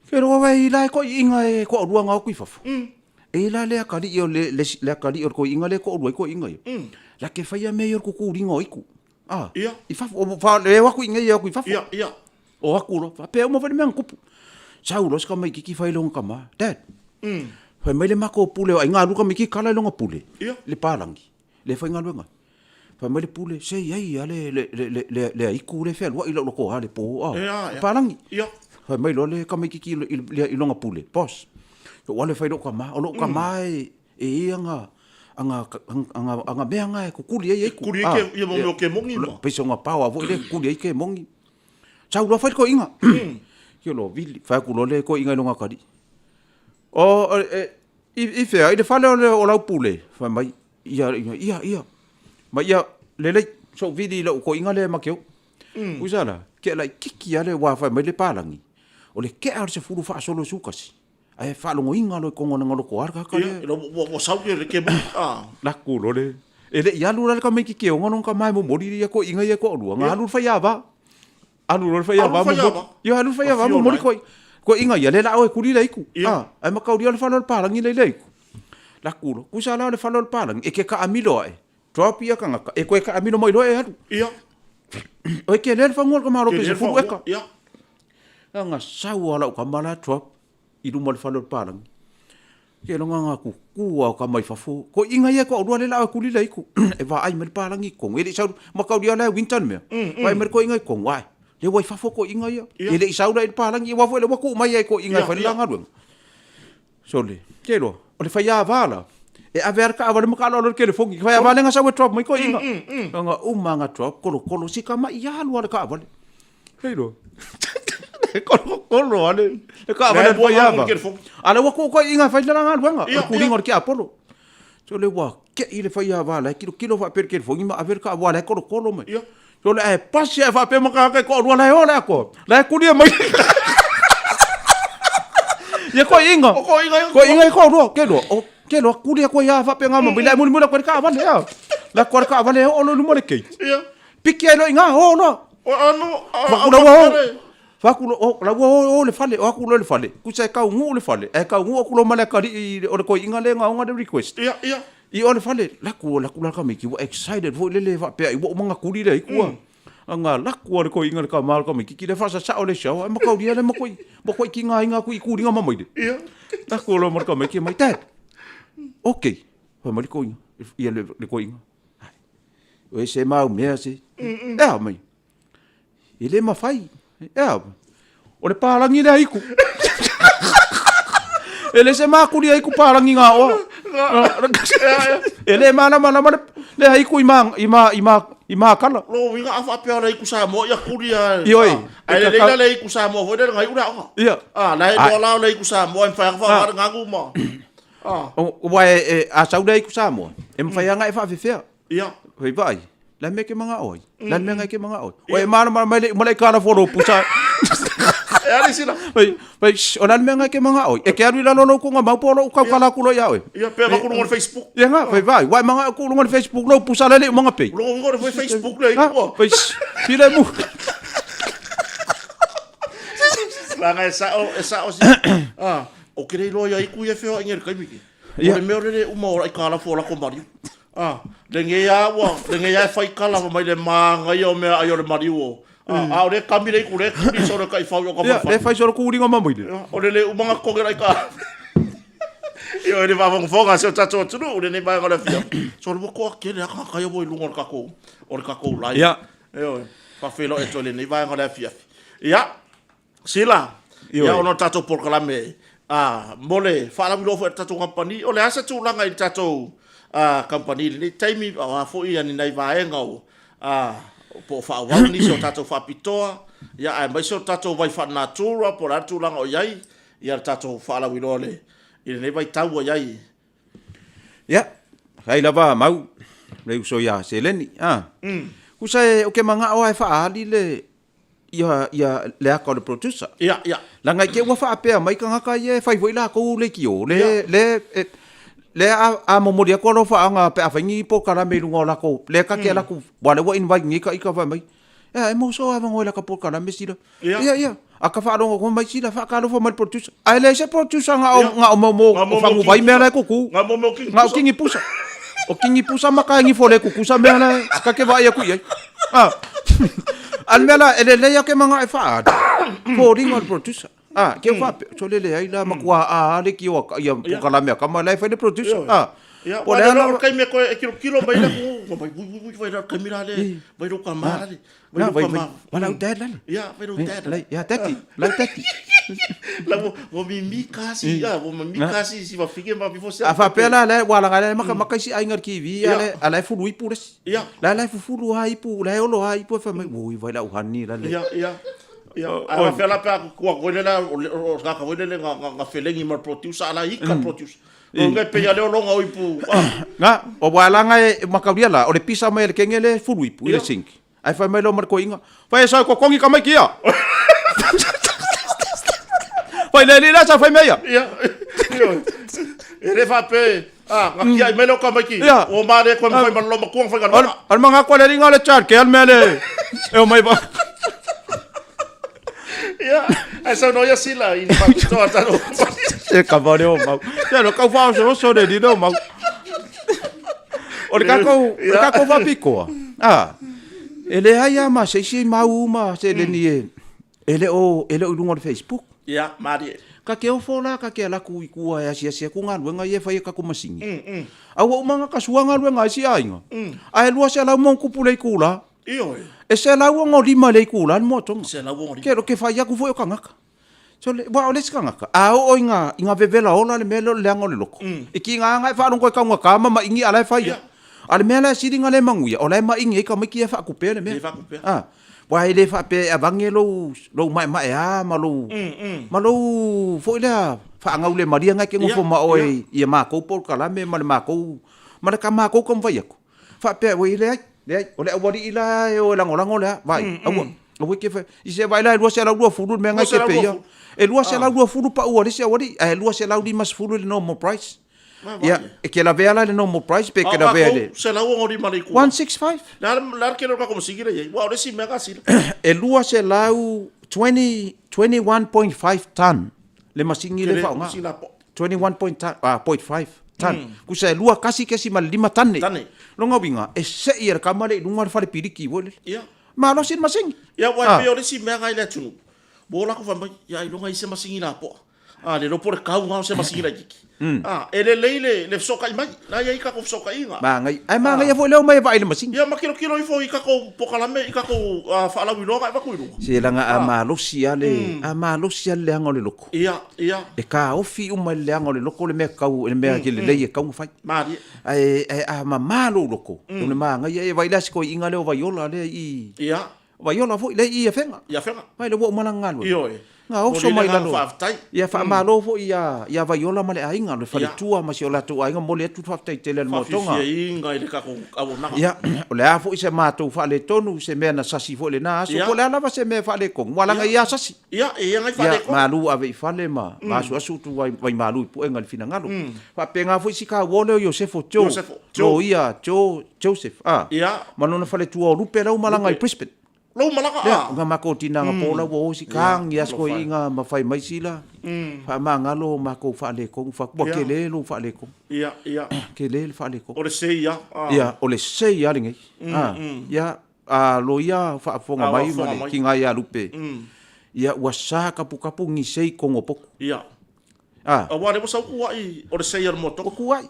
Kelo wa ila ko inga e ko ruanga ko ifafu. E la le akali yo le akali ko inga le ko ruai ko inga yo. La ke fai me yo ko ringo iku. Ifafu fa le wa ko inga yo ko ifafu. O akuro fa pe mo fa me kupu. Saulo ska mai kiki fai long kama. Dad. Fai mai le mako pule ai ngā luka miki kala longa pule. Le palangi. Le fai ngā luenga. Fai mai le pule se ai le iku le fea lua ila loko ha le po. Palangi. Fai mai lo le kamiki i longa pule. Boss. Wale fai loka ma. O loka mai e anga mea ngai ko kuli ai iku. Kuli ai ke mongi o ke mongi ma. Pesa ngā pawa vo le kuli ai ke mongi. Sau lo fai ko inga. Kio lo vili. Fai ku lo le ko inga longa kari. O ife ai le fale o lau pule fa mai ia mai ia le so vidi lo ko inga le makeo usala ke la kiki ale wa fa mai le palangi o le ke ar se furu fa solo sukasi ai fa lo inga lo ko ngona ngolo ko arka ka le lo sau ke ke la ku lo le ele ia lu ka mai kiki o ngono ka mai mo mori ia ko inga ia ko lu nga lu fa ia ba alu lo fa ia ba mo yo alu fa ia ba mo mori ko inga ia le la o kuri le iku ai ma kauri le falol palangi le iku la kulo ku sa la le falol palangi e ke ka amilo e drop ia kanga e ko ka amilo mai lo e atu o ke le fa ngol ka malo ke se fu e ka nga sau ala ka mala drop i du mal falol palangi Ke longa nga ku kua ka mai fafu. Ko inga ia ko rua le la ku lila iku. E va ai mer palangi ko. Ele sa makau dia la winter me. Vai mer ko inga ko wai. Le wai fafu ko inga ia. Ele sa ura palangi wa foi le wa ku mai ai ko inga fa la ngaru. Sole. Ke lo. O le fa ia vala. E aver ka avale makalo lo ke le fongi. Fa ia vale nga sa we drop mai ko inga. Nga nga drop kolo si ka mai ia lu ka avale. Ke lo. Kolo ale le ka va le ya ba ale wa ko inga fa la nga luanga ku ringo ki apolo so le wa ke ile fa ya va la kilo fa per ke fo ima aver ka wa le kolo me so le pasi fa pe ma ka ko ru la ola ko la ku dia mai ye ko inga ko ru ke lo ku dia ko ya fa pe nga ma bila mu la ko ka va le la ko ka va le o lo mo le ke piki lo inga o no Fakulo la wo le fale o kulo le fale ku sai ka ngu le fale e ka ngu kulo mala ka ri o ko inga le nga de request i o le fale la ku ka me ki excited vo le va pe i wo manga ku ri le ku anga la ku o ko inga ka mal ka me ki le fa sa o le show ma ka ri le ma ko ki nga inga ku ri nga ma mai de la ku lo mar ka me ki mai tat okay fa ma ko inga i le ko inga o se ma o me se mai ele ma fai o le palangi le aiku. Ele se makuri aiku palangi nga o. Ele mana le aiku ima kala. Lo winga afa pe aiku Samoa ya kuria. Ioi. Ai le aiku Samoa vo de ngai ura. Ia. La do la aiku Samoa en fa ngagu mo. O vai a sauda aiku Samoa. Em fa nga e fa fefea. Ia. Vai. La me ke mga oi. La me ke mga oi. O e mana mai kala foro pusa. E ali sina. Vai o la me ke mga oi. E ke ari la lo ko nga mau polo ka kala kulo ya oi. Ia pe ko no Facebook. Ia nga vai mga ko no Facebook lo pusa le mga pe. Lo ngo no Facebook le ko. Vai sile mu. La nga esa o si. O kere lo ya iku ye feo ngel kai miki. O le me le uma ora kala fora ko mari. Le nge ya fai kala mai le manga yo me ayo le mariwo. O le kambi le kure kuri soro kai fau yo ka fa. Le fai soro kuri nga mamoi de. O le umanga ko ngai ka. Yo le va fonga se tato tunu le ne ba ngala fia. So le ko ke le ka yo boy lungo ka ko. O ka ko lai. Ya. Yo pa felo e tole ne ba ngala fia. Ya. Sila. Ya ono tato por kala me. Mole fa la bilo fo tato company. O le asa tu langa i tato company le taimi a fo ia ni nai vaenga o po fa wa ni so tato fa pitoa ya ai mai so tato vai fa natura por atu langa o yai ia tato fa la wilole ile ne vai tau o yai ya kai lava mau le so ya seleni ku sai o ke manga o ai fa ali le ia le ka le producer ya langa ke wa fa pe mai ka ka ye fa voi la ko le ki o le a momoria ko lo fa nga pe afangi po kala me lungo la ko le ka ke la ku wale wa invite ni ka ika va mai e mo so ava ngola ka po kala me sila ia a ka fa lo ko mai sila fa ka lo fa mal producer ai le se producer nga mo fa mu vai me la ko ku nga kingi pusa o kingi pusa ma ka ngi fo le ku sa me la ka ke va ia ku ia al mela ele le ya ke manga e fa ko ringo producer ke fa so le ai la makua le ki o ia kala me ka ma lai fa le producer ya o le no kai me ko kilo vai la ko vai ra kamera le vai ro kamera le vai wala utai la ya vai ro utai ya tati la mo mi kasi mo mi kasi si va fique ma before a fa pela le wala ngale maka si ai ngar ki vi ale fu lui pures la fu ai pu la olo ai pu fa mai vai la uhani la le a fela pa ko le la o ka ko le nga felengi mar produce ala ika produce o ngai pe ya le lo nga ipu nga o wala nga makauria la o le pisa mai le kengele fulu ipu ile sink ai fa mai lo mar ko inga fa esa ko kongi ka mai kia fa le la sa fa mai ya ele fa pe nga kia mai lo ka mai ki o mare ko mai man lo ma ko fa ga al manga ko le ringa le chat ke al mele e o mai ba ya esa no ya sila ini pa to ata no e ka vale o mau ya no ka fa so de di no mau o ka ko va pico ele haya ma se mau ma se le ni ele o lungo de Facebook ya mari ka ke o fola ka ke la ku ku ya sia ku nga luenga ye fai ka ku masingi au o manga ka suanga luenga si ainga ai lua se la mon ku pule kula Io. e se la wo ngoli male kula mo tonga Se la wo ngoli. ke ro ke fai ku fo o kangaka so le wa ole skangaka a o inga vevela ola le melo le angole loko e ki nga fa ron ko ka nga kama ma ingi ala fai ale mela sidi nga le manguia ola ma ingi ka ma ki fa ku pele me wa ile fa pe avangelo lo mai a malo fo ila fa nga ule maria nga ke ngofo ma oi ia ma ko por kala me ma ko ka ma ko kom vai ko fa pe we ile ole wari ila o la ngola vai o ke fa i se vai la lo se la lo fulu me nga ke pe ia e lo se la lo fulu pa o se wari e lo se la di mas fulu le normal price ya e ke la vela le normal price pe ke la vela se la wo ngori mali ku 165 la ke no ka como seguir aí wa ore si mega si e lua se lau 21.5 ton le masingi le fa nga 21.5 ton ku se lua kasi mal 5 ton lo nga winga e se ir ka male lunga fa le piriki wole ma lo sin masingi ya wa pe ore si mega ile tu bola ko fa ya lo nga ise masingi la po le lo por ka nga se masingi la jiki ele le soka mai na ia ka ko soka inga ma ngai ai ma ngai fo le mai vai le masing ia ma kilo ifo ika ko pokalame ika ko fa la wino ka ku se la nga amalo siale ngole loko ia e ka ofi uma le ngole loko le me ka le me ke le le ka fai ma ai ma malo loko le ma ngai e vai la ko inga le vai ola le i ia vai ola fo le i fenga vai le wo malanga lo nga o so mai lalo ia fa malo fo ia vai ola male ainga le fale tua ma si ola tu ainga mole tu fa tai tele mo tonga ia inga ile ka ko abona ia ole a fo se ma tu fa le tonu se me na sasi fo le na so ko le ala se me fa le ko wala nga ia sasi ia ngai fa le ko malu ave fa le ma so asu tu vai malu pu enga fina ngalo fa penga fo si ka wole yo se fo jo ia Joseph ia manona fa le tu o lupe la malanga i Brisbane lo malaka nga makotina nga pola wo si kang ya sko inga mafai mai sila fa mangalo mako fa le ko fa ko kele lo fa le ko ia kele fa le ko o le sei ia o le sei ya lingi ya lo ya fa fonga mai ma kinga ya lupe ia wasa kapu ngi sei ko ngopok ia wa le mo ku ai o le sei ar moto ku ai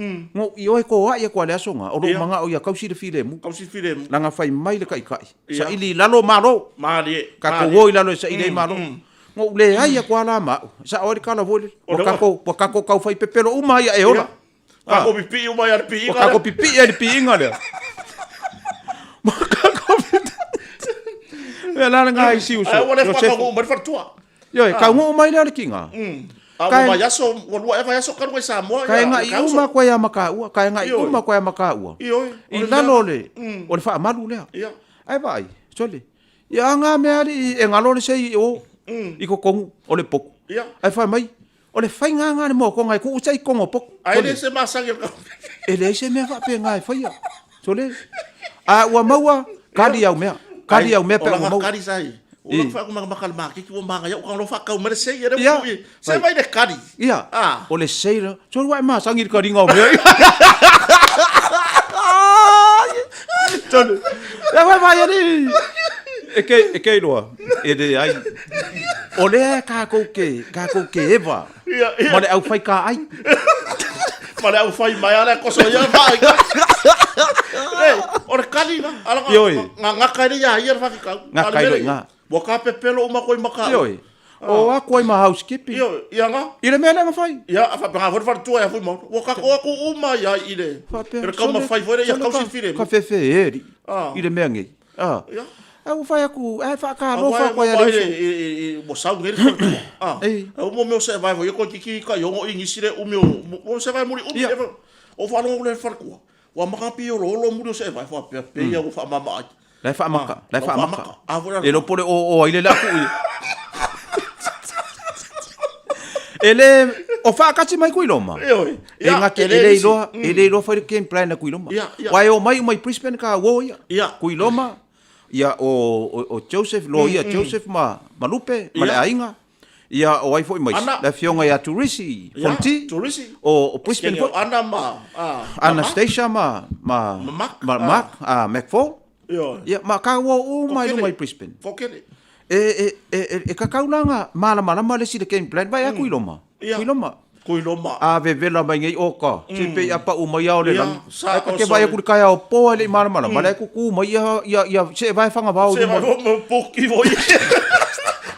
ngo io e ko ai ko le asonga o lo manga o ya kausi le filemu langa fai mai le kai sa ili lalo malo mali ka ko wo lalo sa ili malo ngo le ai ko ala ma sa o ka la vole o ka ko ka fai pepelo uma ya e ola ka ko pipi uma ya pipi ka ko pipi ya pipi inga le ka ko la nga ai si uso o le fa ko mo fa tua yo ka ngo mai le kinga kai ma yaso wa eva yaso kan ko Samoa kai nga uma ko ya makaua kai nga uma ko ya makaua i lalo le o le fa malu le ai vai sole ya nga me ali e ngalo le sei o i ko kongu o le pok ai fa mai o le fai nga le mo ko ngai ku sai kongo pok ai le se masang ele se me fa pe ngai fa ya sole wa maua kali au me pe o mau kali sai o fa ko makal ki ko manga ya ko lo fa ka o mere sei era se vai de kari o le sei so wa ma sangir ka ringa o me Tonu. Ya vai ali. E que loa. E de ai. Ole ka ko ke eva. Mole au fai ka ai. Mole au fai mai ala ko so ya vai. Ora kali na. Ala nga ka ya ia fa ka. Nga ka nga. Boka pepelo uma ko maka. O a ko ma housekeeping. Ia nga. Ile me nga fai. Ia fa pa for tu ya fu mo. Boka ko uma ya ile. Era ka ma fai fora ya ka si fire. Ka fefe eri. Ile me ngi. Ia. Au fai aku, fa ka lo fa ko ya le. Mo sa ngeri fa. O mo me se vai vo ko kiki ka yo ingi sire o meu. Mo se vai muri o fa no le fa ko. Wa ma ka pi o lo muri se vai fa pe ya o fa mama. Lai fa maka. E lo pole o ile la ku. Ele o fa ka ti mai ku iloma. E nga ke ele lo fa ke plan na ku iloma. Wa o mai Brisbane ka wo ya. Ku iloma. Ia o Joseph lo ia Joseph malupe male ainga. Ia o ai foi mais. La fionga ia Turisi. Fonti. O Brisbane Anastasia Mac McFall. Ia ma ka wo mai Brisbane. Fokele. e kakaulanga malama le sile game plan vai aku iloma. Kuiloma. A vela mai ngai oka. Se pe apa uma ia ole lang. Ke vai aku kaya o po le malama. Mala ku mai ia se vai fanga vau. Se vai poki voi.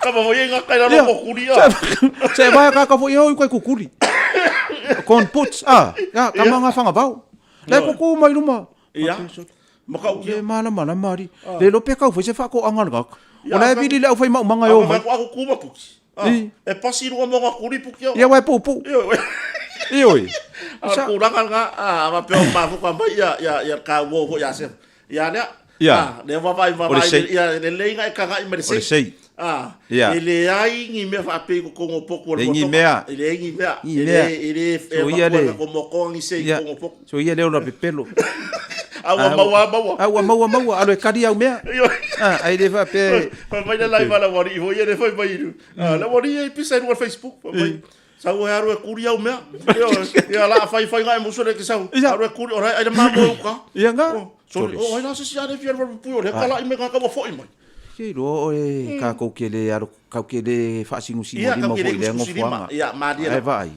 Kama voi nga kaila no kuria. Se vai ka voi oi ku kuri. Kon puts ya kama nga fanga vau. Le ku mai luma. Ia. Maka ke malama mari. Le lo pe ka foi se fa ko angal gak. Ona vili le fai manga yo. Aku kuma puki. E pasi rua mo ngakuri puki. Ia wai pupu. Ioi. Aku ulangan nga ama pe ma fu kwa ya ka wo ya se. Ya ne. Ya. Le vai ya le lenga ka ga imere sei. Ele ai ngi me fa pe ko ngo poko le ngi mea. Ele ngi mea. Ele e ko mo ko ngi sei ko ngo poko. So ia le ona pepelo. Awa maua alo kari au mea. Ai le fa pe. Pa mai la live la wari vo ia le foi mai. La wari e pisa no Facebook. Sa o haro e kuri au mea. Ia la fai nga mo so le ke sa. Haro e kuri ora ai ma mo ka. Ia nga. So o ai la se sia le fier pu le kala i me ka mo foi mai. Ke ro e ka ko ke le aro ka ke le fa singu si mo foi le ngo fuanga. Ia ma dia. Ai vai.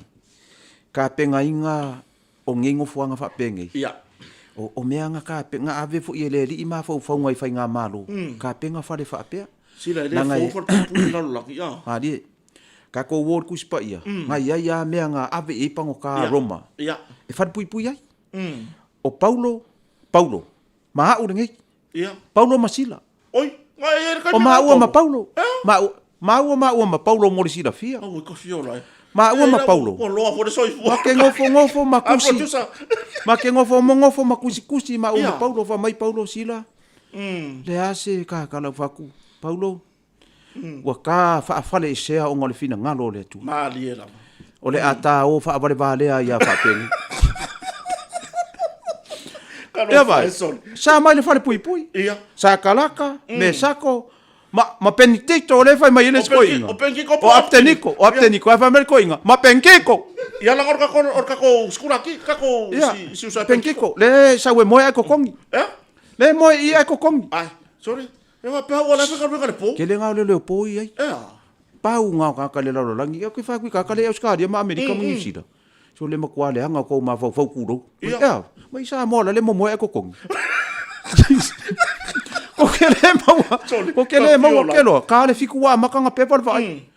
Ka penga inga o ngingo fuanga fa penga. Ia. O mea nga ka penga ave fu ile li ma fa fa ngai fa nga malo. Ka penga fa le fa pe. Sila le fo pu na la ia. Ha di. Ka ko wor ku spa ia. Ngai ia mea nga ave e pango ka Roma. Ia. E fa pui ai. O Paulo. Ma u ngai. Ia. Paulo Masila. Oi. O ma Paulo. Ma Paulo mo si la fia. O ko fiola. Ma Paulo. O lo fo de soi fu. Ma ke ngofo makusi. Ma ke ngofo makusi ma Paulo fa mai Paulo sila. Le ase ka kala faku. Paulo. Wa ka fa fale se o ngol fina ngalo le tu. Ma liela. O le ata o fa vale ya fa peni. Ia vai. Sa mai le fale pui. Ia. Sa kalaka, me sako, ma penitito le fai mai le skoinga. O penkiko. O apteniko, fa mai koinga. Ma penkiko. Ia la orka ko skula ki, ka ko si usa penkiko. Le sa we moe ko kongi. Le moe ia ko kongi. Ai, sorry. E va pe wala pe ka le po. Ke le ngau le po ai. Pau ngau ka le lo langi, ko fa ku ka le Australia ma America mo sida. So le makwa le hanga ko ma fau ku do. Ia. Mai sa mo le mo moe ko kongi. Ko ke le mau ke lo ka le fiku wa makanga pepa vai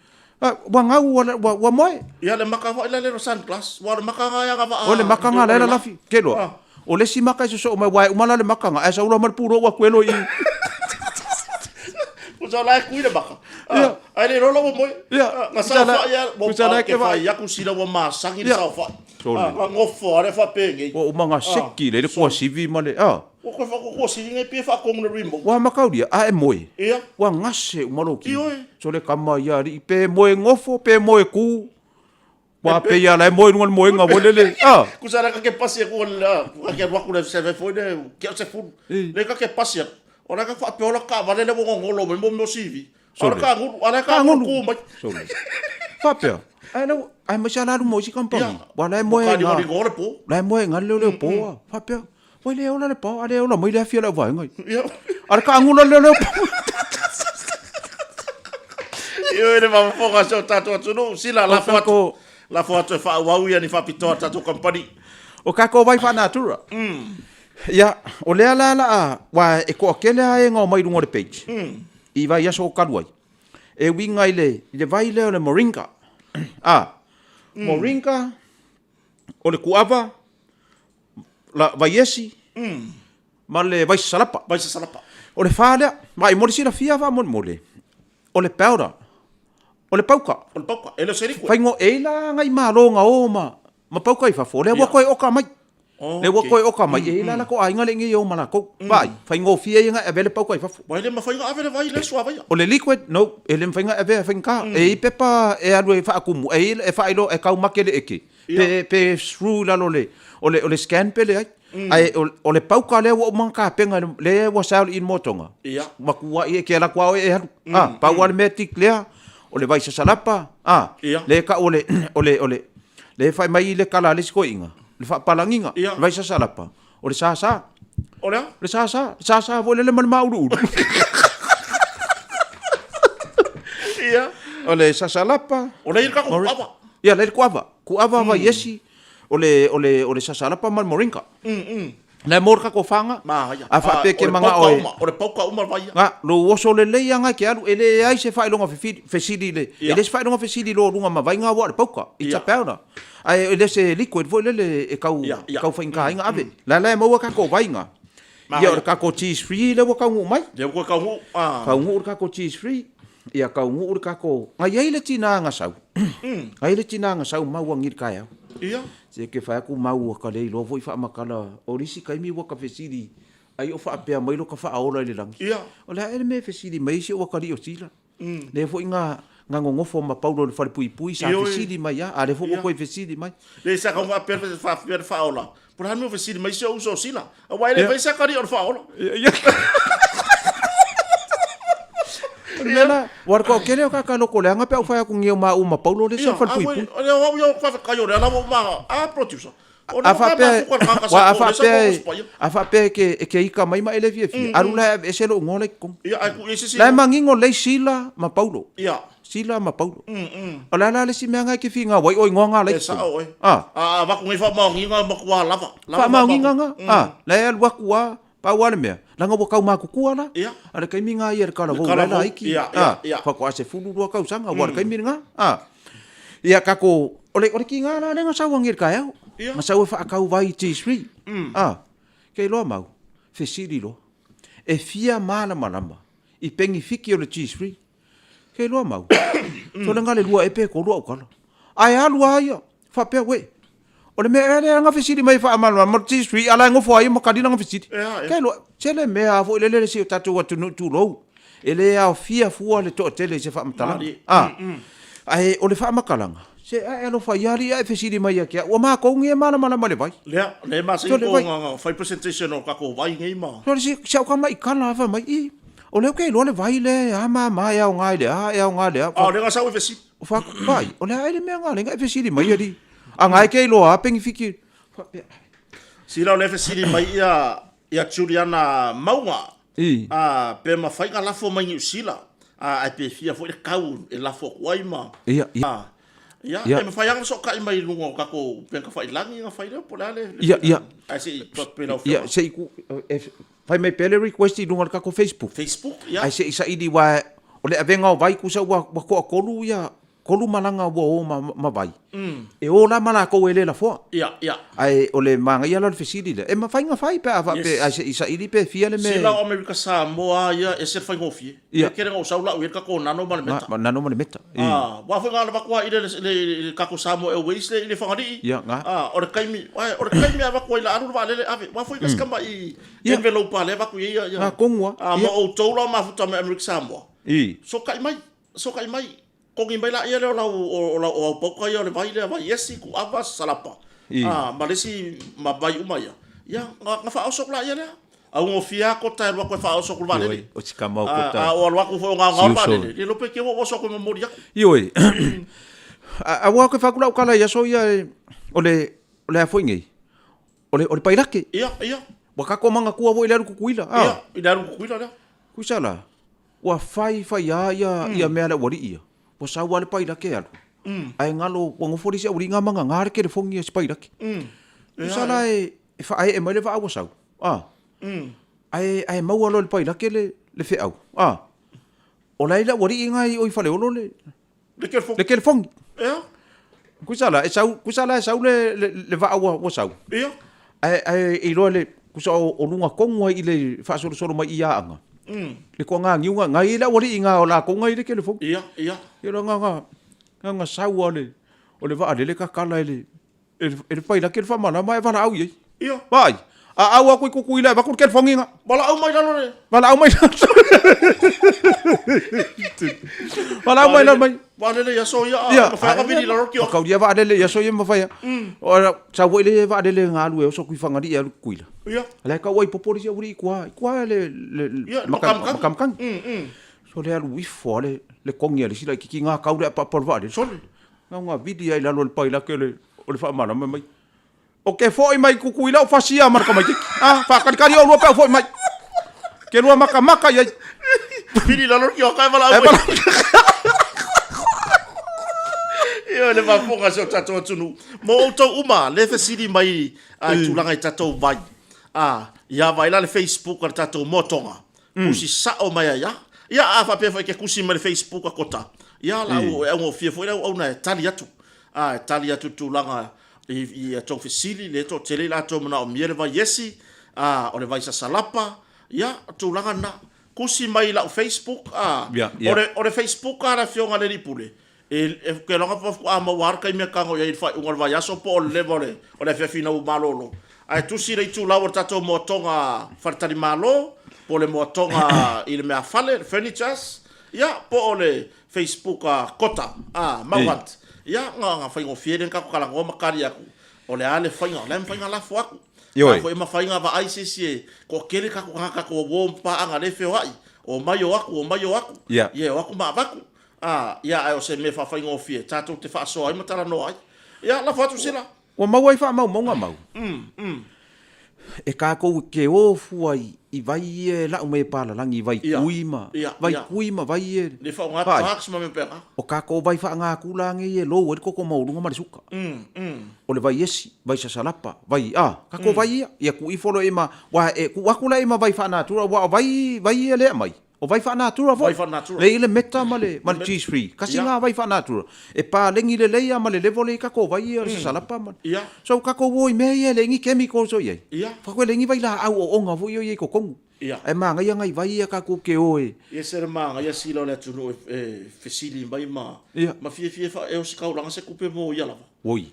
wa ngau wa moe ia le makanga ila le sun class wa le makanga ya ga o le makanga le la fi ke lo o le si maka so mai wa umala le makanga asa ula mar puro wa kwelo i o sa la ku le maka ai le rolo mo na sa fa ya mo sa ke fa ya ku sila wa masangi sa fa ngofo are fa penge o manga seki le ko sivi male o ko si ngai pe fa ko mo rimbo wa makaudia a e moe ia wa ngase umaloki so le kama ya ri pe moe ngofo pe moe ku wa pe ya la moe ngol moe nga bolele ku sa ka ke pasi ko la ka wa ku le se foi de ke se fu le ka ke pasi ora ka fa pe ola ka va le mo ngolo mo sivi ora ka ngulu ku ma fa pe ai masala lu mo si kampani wa la moe nga la moe nga le po fa pe Wai le ola le pau, ale ola mai le fia le vai ngai. Ara ka ngula le. Io le va foga so tato tunu sila la foto. La foto fa wau ia ni fa pito tato company. O ka ko vai fa natura. Ya, o le ala wa e ko kele ai ngo mai rungo le page. I vai aso karuai. E winga ile vai le moringa. Moringa. O le kuava. La vaiesi ma le vai salapa o le fale mai mo si la fia va mo le o le powder o le pauka e le seriku fai ngo e la ngai ma lo nga o ma pauka I fa fo le wa ko o ka mai le wa ko o ka mai e la ko ai nga le ngi o mala ko vai fai ngo fia nga e le pauka I fa fo vai le ma fai nga ave le vai le swa vai o le liquid no e le fai nga ave fai ka e pepa e adu e fa akumu e fa ilo e ka makele eke pe through la lo le o le scan pele ai o le pauka le o manka penga le wa sal in motonga ia makua e ke la kwa e pa wa le metic le o le vai sa salapa le ka o le fai mai le kala le sko inga le fa palanginga vai sa salapa o le sa le sa vo le man mauru O le sasalapa. O le ka ko ava. Ia le kuava. Kuava va yesi. O le sasalapa mal moringa. Le morka ko fanga. A fa pe ke manga o. O le poka uma vai. Nga lo woso le le anga ke alu ele ai se fai longa fesidi le. Ele se fai longa fesidi lo lunga ma vai nga wa le poka. It's a powder. Ai ele se liquid vo le e kau fa inga inga ave. La mo ka ko vai nga. Ia o ka ko cheese free le wo ka ngu mai. Le wo ka ngu. Ka ngu ka ko cheese free. Ia ka ngu ka ko. Ai le tina nga sau. Ai le tina nga sau mau ngir ka ya. Ia. Se ke fa ku mau ka le lo foi fa makala. O risi kai mi wo ka fesidi. Ai o fa pe mai lo ka fa aola le lang. Ia. O la ele me fesidi mai se o ka ri o sila. Le foi nga ngongofo ma paulo le fa pui sa fesidi mai ya. A le fo ko fesidi mai. Le sa ka fa aola. Por han no fesidi mai se o so sila. A wai le sa ka ri o fa aola. Nela, war ko kele ka no ko le anga pe o fa ku ngi ma paulo le sa fa pui. Yo fa ka yo le la ma a producer. Afa pe ke ika mai ma ele fi arula e se lo ngole kom la mangingo le sila ma paulo sila ma paulo ala la le simanga ke finga wai oi ngonga le va ku fa ma nginga ma kwa lava fa ma nginga la el wa kwa pa wale me la ngo ka ma ku ala ala kai minga yer ka la vo la iki fa ko se fulu ro ka usanga wa kai minga ia ka ko ole ki nga na nga sa wangir ka ya Masa wa fa kau vai cheese free. Ke lo mau. Fe siri lo. E fia mala malama. I pengi fiki o le cheese free. Ke lo mau. So nga le lua e pe ko lo kala. Ai alu ai. Fa pe we. O le me ele nga fe siri mai fa mala ma cheese free ala ngo fo ai mo kadina nga fe siri. Ke lo chele me a fo le si tatu wa tu lo. Ele a fia fu le to tele se fa mtala. Ai o le fa makalanga. Se alo fa yari e fesiri mai kia o ma ko nge mana male vai le ma se ko nga fa presentation o ka ko vai nge ma so si sa ka mai kana fa mai i o le ke lo le vai le ama ma ya o ngai le ya o ngai le le nga sa o fesi fa vai o le ai le me nga le ngai fesiri mai ri a ngai ke lo a pengi fiki si la le fesiri mai ya Juliana maunga pe ma fa nga la fo mai sila a pe fia fo le kau e la fo wai ma Ya, me fai anga so kai mai lungo ka ko penka fai langi nga fai le polale. Ya. Ai se tot pela. Ya, se ku fai mai pele request i lungo ka ko Facebook. Ya. Ai se isa idi wa ole avenga vai ku sa wa ko kolu ya kolu malanga wo ma vai. E o la mana ko ele la fo. Ya. Ai ole manga ya lo fesidi le. E ma fai nga fai pe ava pe ai se isa idi pe fia le me. Sila America Samoa ya e se fai ngofie. E kere ngo saula u ka ko nano mal meta. Nano mal meta. Wa fa nga ba kwa ile ka ko Samoa e weis le fangadi. Ya nga. Ora kaimi ava ko ila anu va le ave. Wa fa ka skamba i envelope le va ku ya. Kongwa. Ma o tola ma futa America Samoa. So kai mai. Ko ngi baila ia le o poka ia le vai le vai yesi ku ava salapa. Ma lesi ma vai umaya. Ya nga fa osok la ia le. Au ngo fia ko ta lo ko fa osok lu vale. O tika mau ko ta. O lo ko fo nga vale. Ke lo pe ke o osok mo moria. Ioi. A wa ko fa kula kala ia so ia ole a foi Ole pairake. Ia. Wa ka ko manga ku vo ile ku kuila. Ida ku kuila la. Ku sala. Wa fai ia me ala wori ia. O sa wale pai la ke alu. Ai ngalo pongo fori se uri nga manga ngare ke fongi e pai la ke. Sala e fa ai e mai le va au sa. Ai mau alo le pai la ke le fe au. O lai la wori nga i fa le olo le. Le ke fongi. Ku sala e sau le va au o sa. Ai lo le ku sa o lunga kongo i le fa solo mai ia anga. Le ko nga ngiunga ngai la wori inga o la ko ngai le ke le fo. Ia. Yo nga sau ole va ale le ka kala ele pai la ke fa mana mai va au ye. Ia. Vai. A au ko ku ila va ku ke fonginga. Bala au mai la le. Bala au mai. Bala au mai la mai. Va le ya so ya. Fa ka vini la ro ki. Ka dia va le ya so ye ma fa ya. Ora sa wo le va le nga lu e so ku fa ngadi ya ku ila. Ia. La ka wai popori ya uri kwa le makam. So le alu wifo le kongi le sila ki nga ka le pa por va le so. Nga video ila lo pai la ke le o le fa mana mai. O ke foi mai kukuila o fasia marka mai. Fa kari o lo pe foi mai. Ke lo maka ya. Vini la lo ki o ka vala. Ia le mafonga so tato tunu. Mo to uma le fesili mai ai tulanga tato vai. Ia vai la le Facebook ar tato motonga. Kusi sao mai ia. Ia afa pe foi ke kusi mai le Facebook akota. Ia la o fie foi o na tali atu. Tali atu tulanga i to fesili le to tele la to na o miele vai yesi. O le vai sa salapa. Ia tulanga na kusi mai la Facebook. O le Facebook ara fionga le ripule. Ke longa po a mo war kai me kango ia fa ungal vai aso po le vole o le fefina u malolo ai tu si le tu la tato motonga fartali malo po le motonga il me afale furnitures ia po o le Facebook kota mawat ia nga fa ngo fiere ka kala ngo makari aku o le ale fa ngo lem fa nga la fo aku ko e ma fa nga va ICC ko kele ka ko wo pa anga le fe wai o mayo aku ia aku ma vaku ia ai o se me fa fa ngofie tato te fa so ai matara no ai ia la foto sila o mau ai fa mau mau e ka ko ke o fuai i vai la o me pala langi vai kuima vai le fa nga tax ma me pera o ka ko vai fa nga kulangi e lo ko mau lunga ma suka o le vai esi vai sa salapa vai ka ko vai ia ku i folo e ma wa e ku akula e ma vai fa na tura wa vai le mai o vai fa natura vo le ile meta male cheese free kasi nga vai fa natura e pa lengi le leia male level ka ko vai e salapa man so ka ko voi me ye lengi chemical so ye fa ko lengi vai la au o nga vo ye ko kongu e ma ngai vai ka ko ke oe ye ser ma ngai silo le tunu fesili mai ma fie fa e o se kaulanga se kupe mo ya la oi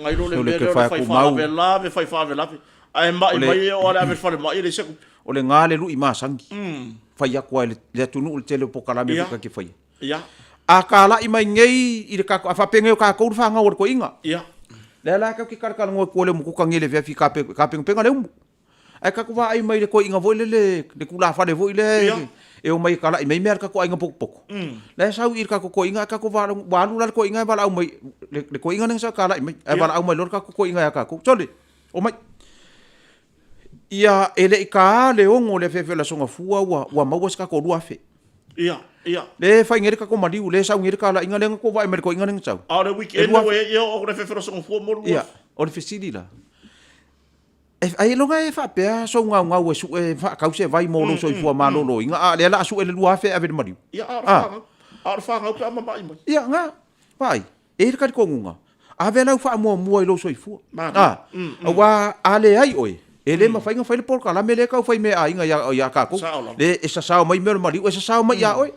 ngai lo le fa la ve fa la ai mai o ala ve fa mai le se o le ngale lu i masangi fai aku ai le tunu le tele Poka Malie ka ke fai a kala i mai ngei i le ka fa penge o ka ko fa nga o ko inga le la ka ki kar kala ngo ko le mu ka ngele ve fi ka penga le mu ai ka ko va ai mai le ko inga vo le kula fa le vo le e o mai kala i mai mer ka ko inga poko le sau ir ka ko inga ka ko va lu la ko inga va la mai le ko inga nang sa kala i mai ai va la mai lor ka ko inga ka ko chole o mai ia ele ka le ongo le fefe la songa fua wa maua ska ko lua fe ia le fa ngere ka ko maliu le sa ngere ka la inga le ko vai mer ko inga nang chau a le weekend we ia o le fefe la songa fua mo ia o le fesili la ai longa e fa pe so nga we su e fa ka se vai mo no so fua ma lo inga a le la su ele lua fe ave maliu ia a fa nga pe ma mai ia nga vai e ka ko nga ave la fa mo lo so fua wa ale ai oi ele ma fainga faile Poka Malie le ka fai me a inga ya ka ko le esa sao mai mer mali esa sao mai ya oi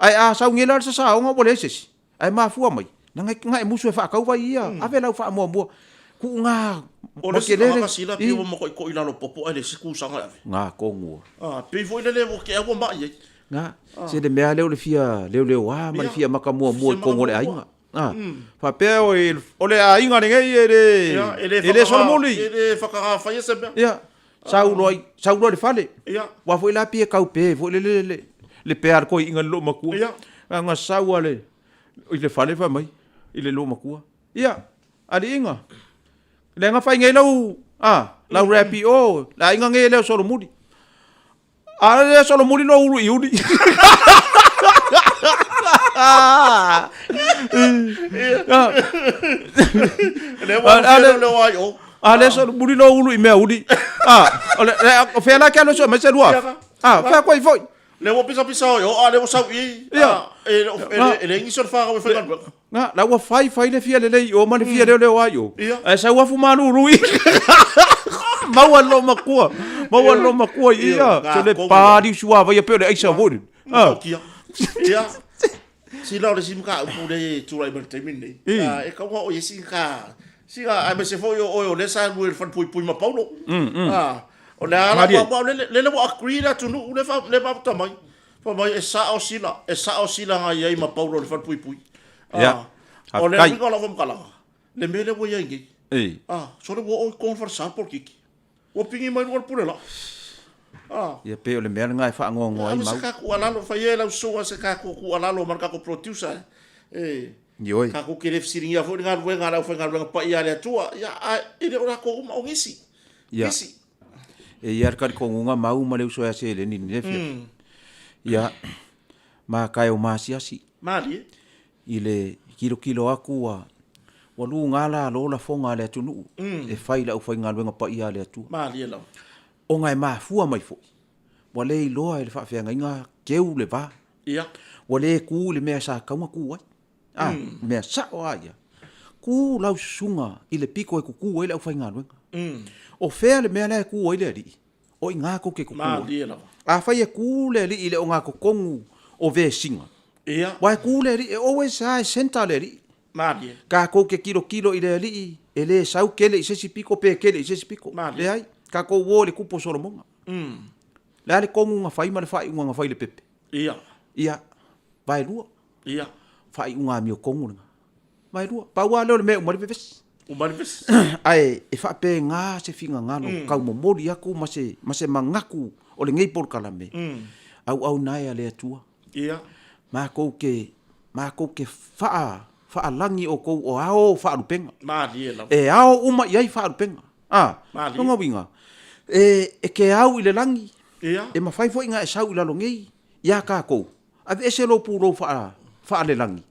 ai sao ngela sa sao nga bole ese ai ma fu mai ngai musu fa ka vai ia ave la fa mo ku nga o le ka sila pi mo ko ila lo popo ele se ku sanga nga ko ngu pe foi le mo ke ko mai nga se de me le fia le wa ma fia maka mo ko ngole ai nga fa pe o le a inga ngai ele solo moli ele fakara fa yese be sau loi fale wa foi la pie kau pe foi le pe ar ko inga lo maku nga sau ale ile fale fa mai ile lo maku ali inga le nga fai ngai lau lau rapi la inga ngai le solo moli ale solo moli no ulu iudi ale so buri lo ulu i me udi o fe la ka lo so me se lua fa ko i foi le wo pisa yo ale wo sa i ele ngi so fa ko fa nga la wo fai le fia le o ma le fia le wa yo sa wa fu manu rui mau lo makua ia so le pari sua vai pe le aisa vodi ia si la le simka u le tu lai termine e ka o yesi ka ai me se foi o le sa lu fan pui ma paulo o la le wo agree la tu no le ba ta mai fa mai e sa o sila nga ia ma paulo le fan pui o le ko la vom kala le me le wo ia ngi so le wo conversar por kiki o pingi mai no pule la ia pe o le mea ngai fa ngo ai mau ka ku alalo fa ye la so se ka ku alalo marka ko producer Yoi. Ka ko kere fsiringa fo ngar wenga la fo ngar pa ia le tua ya ile ora ko ma ngisi. Ngisi. E ia ka ko nga mau ma le so ya se le ni ne fi. Ya ma ka o ma si asi. Mali. Ile kilo aku wa lu ngala lo la fonga le tunu e fai la ufai ngaluenga pa ia le tu Malie la. o ngai mafua mai fo wa le iloa le fa fenga inga keu le va Ia. wa le ku le mea sa kaunga ku ai mea sa o aia ku lau sunga i le piko e kuku ile ufai ngaluenga o fea le mea le ku ile ri o inga ko ke kuku Malie la. a fai e ku le ri ile o nga ko kongu o ve singa Ia. wa ku le ri always ai senta le ri Malie. ka ko ke kilo ile li ele sau kele i sesi piko pe kele i sesi piko le ai ka ko wo le kupo solomonga le ale kongu nga fai ma le fai nga fai le pepe ia vai lua Ia. fai nga mi o kongu nga vai lua pa wa le me o mari pepes Umarifes. ai e fa pe nga se finga ngano ka mo mori aku ma se mangaku o le ngei por kalame au nai ale atua Ia. ma ko ke fa langi o ko o ao fa rupenga Malie la. e ao uma iai fa rupenga Malie. no winga e ke au ile langi Ia. e ma fai fo inga e sau ila longei ia ka ko ave ese lo puro fa le langi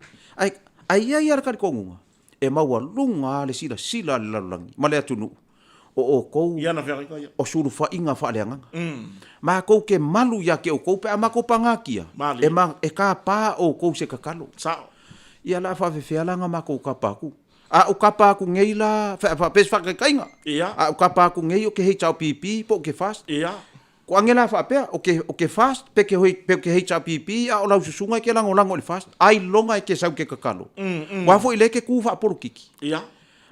ai ia ka konga e maua lunga le sila le langi ma le atunu o ko Ia na fea ia. o suru fa inga fa le anga ma ko ke malu ya ke o ko pe ama ko pangakia e ka pa o ko se kakalo Sao. ia la fa fe langa ma ko kapa ku o kapa ku ngeila fa pes fa kainga Ia. o kapa ku ngei o ke he chau pipi po ke fast Ia. ko angela fa pe o ke fast pe ke he chau pipi o la susunga ke lango le fast ai longa ke sau ke kakalo wa fo ile ke ku fa por kiki Ia.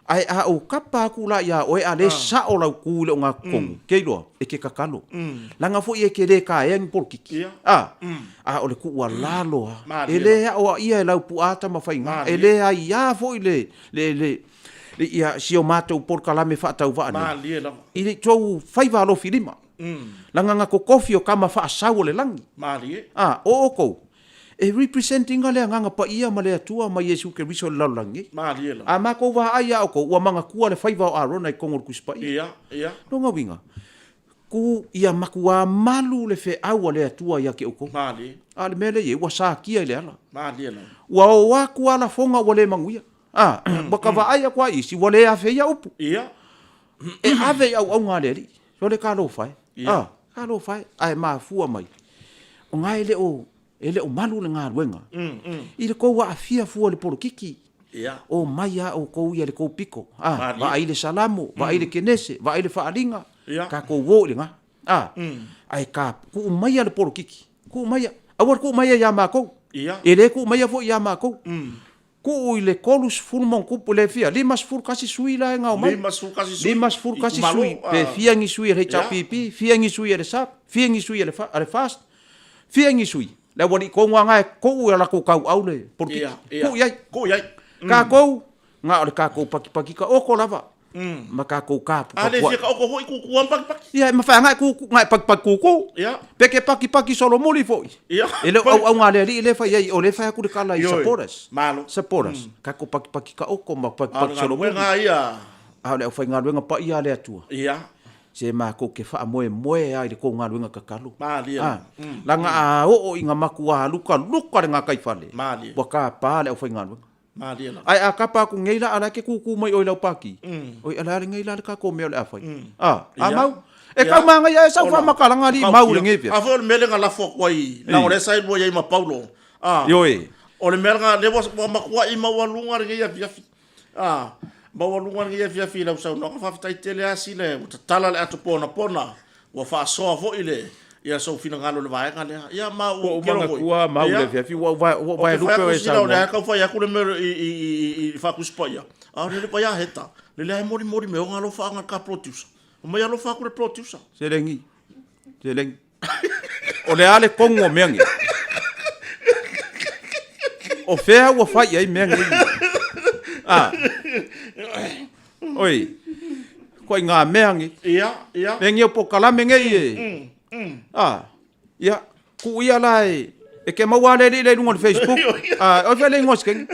ai o kapa ku la ia o ale sa o la ku le nga kong ke lo e ke kakalo langa fo ye ke le ka en por kiki o le ku wa lalo ele o ia la pu ata ma fainga ele ai ya fo ile le ia si o mato por kalame fa tau va Malie la. ile tou fai va lo filima langa nga ko kofi o kama fa sa le langi Malie. o ko e representing ale nga pa ia ma le atua ma Yesu ke riso la langi Malie la. ma ko va ai o ko wa manga ku le fai va arona i kongor ku spa Ia. Ia. no nga winga ku ia makua malu le fe au le atua ia ke uko Malie. ale mele ye wa sa kia ile ala Malie la. wa ku ala fonga wale manguia baka va ai kwa isi wale a fe ia upu Ia. e ave au ngale ri so le ka lo fai ka lo fai ai ma fua mai o ngai ele o malu le ngā ruenga i le kou a fia fua le poro kiki Ia. o maia o kou ia le kou piko va ai le salamo va ai le kenese va ai le faalinga ka kou wo le nga ai ka ku maia le poro kiki ku maia awar ku maia ya ma kou Ia. ele ku maia fo ya ma kou ku ile kolus fulmon ku le fia limas fur kasi sui la nga o mai limas fur kasi sui pe fia ngi sui re cha pipi fia ngi sui le sap fia ngi sui le fast fia ngi sui le wani ko nga ko la ko kau au le porque ko yai ka ko nga o ka ko paki ka o ko lava ma ka ko ka ale fia ka o ko hoi ku paki ia ma fa nga ku nga paki ku ia pe ke paki solo moli foi ia ele au nga le fa ia o le fa ku de kala i malo saporas ka ko paki ka o ko ma paki solo moli nga ia le fa nga nga pa ia le atua ia se ma ko ke fa moe ai le ko nga luenga kakalo langa o inga makua luka nga kai fale wa ka pa le o fa nga luenga ai a kapa ku ngeila ala ke kuku mai o lau paki oi ala ngeila ka ko me le afai mau e ka manga ia sa fa makalanga li mau le ngepe a fo mele nga la fo kwai na ore sai mo ia ma paulo yo e o le mele nga le wa makua i ma walunga re ia fiafi ba walunga ia fiafi la sa no fa tai tele asile tala le atu pona wa fa so fo ile ia so fina ngalo le vai ngale ia ma o manga kua mau le fiafi wa lupe e sa no ka fa ia ku le i fa ku spoia le pa ia heta le mori me o ngalo fa nga ka producer o mai alo fa ku le producer selengi o le ale kongo mengi o fea wa fa ia mengi oi ko nga mengi ia mengi o pokala mengi ia ku ia lai e ke mawale le lungo Facebook o fele ngosken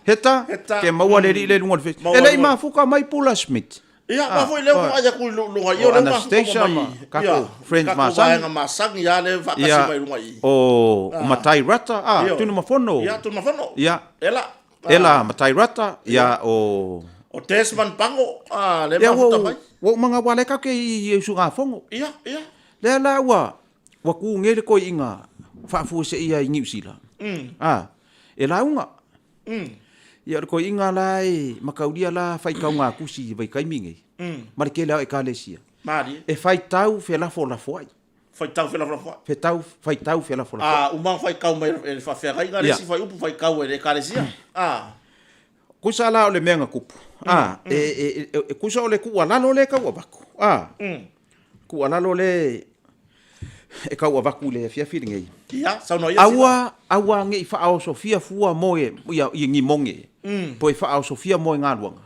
heta ke mawale le lungo Facebook ele ma fuka mai Pula Smith ia ma foi le aja ku lu ia le Anastasia ma kako friends ma sang ia le fa kasi mai lunga i o matai rata tunu mafono ia tunu mafono ia ela Ela matai rata ia o Desmond Pango le ia mafuta mai. wo manga wale ka ke i sunga fongo. Ia. Le la wa ku ngere ko inga fa fu se ia i ngiusila. Ela unga. Ia ko inga lai makaudia la fai kaunga kusi vai kaiminge. Marike la e kalesia. Mari. E fai tau fe la fo la foi. Fai tau fe la fo. Fai tau fe la fo la foi. Uma fai kau mai e fa fe gai ngale si fai upu fai kau e kalesia. Kusa la o le menga kupu. Kusa o le kua lalo le kau avaku. Kua lalo le e kau avaku le fia firinge. Ia, sauno ia. Awa nge i whaao Sofia fua moe i ngi monge. Po i whaao Sofia moe ngā luanga.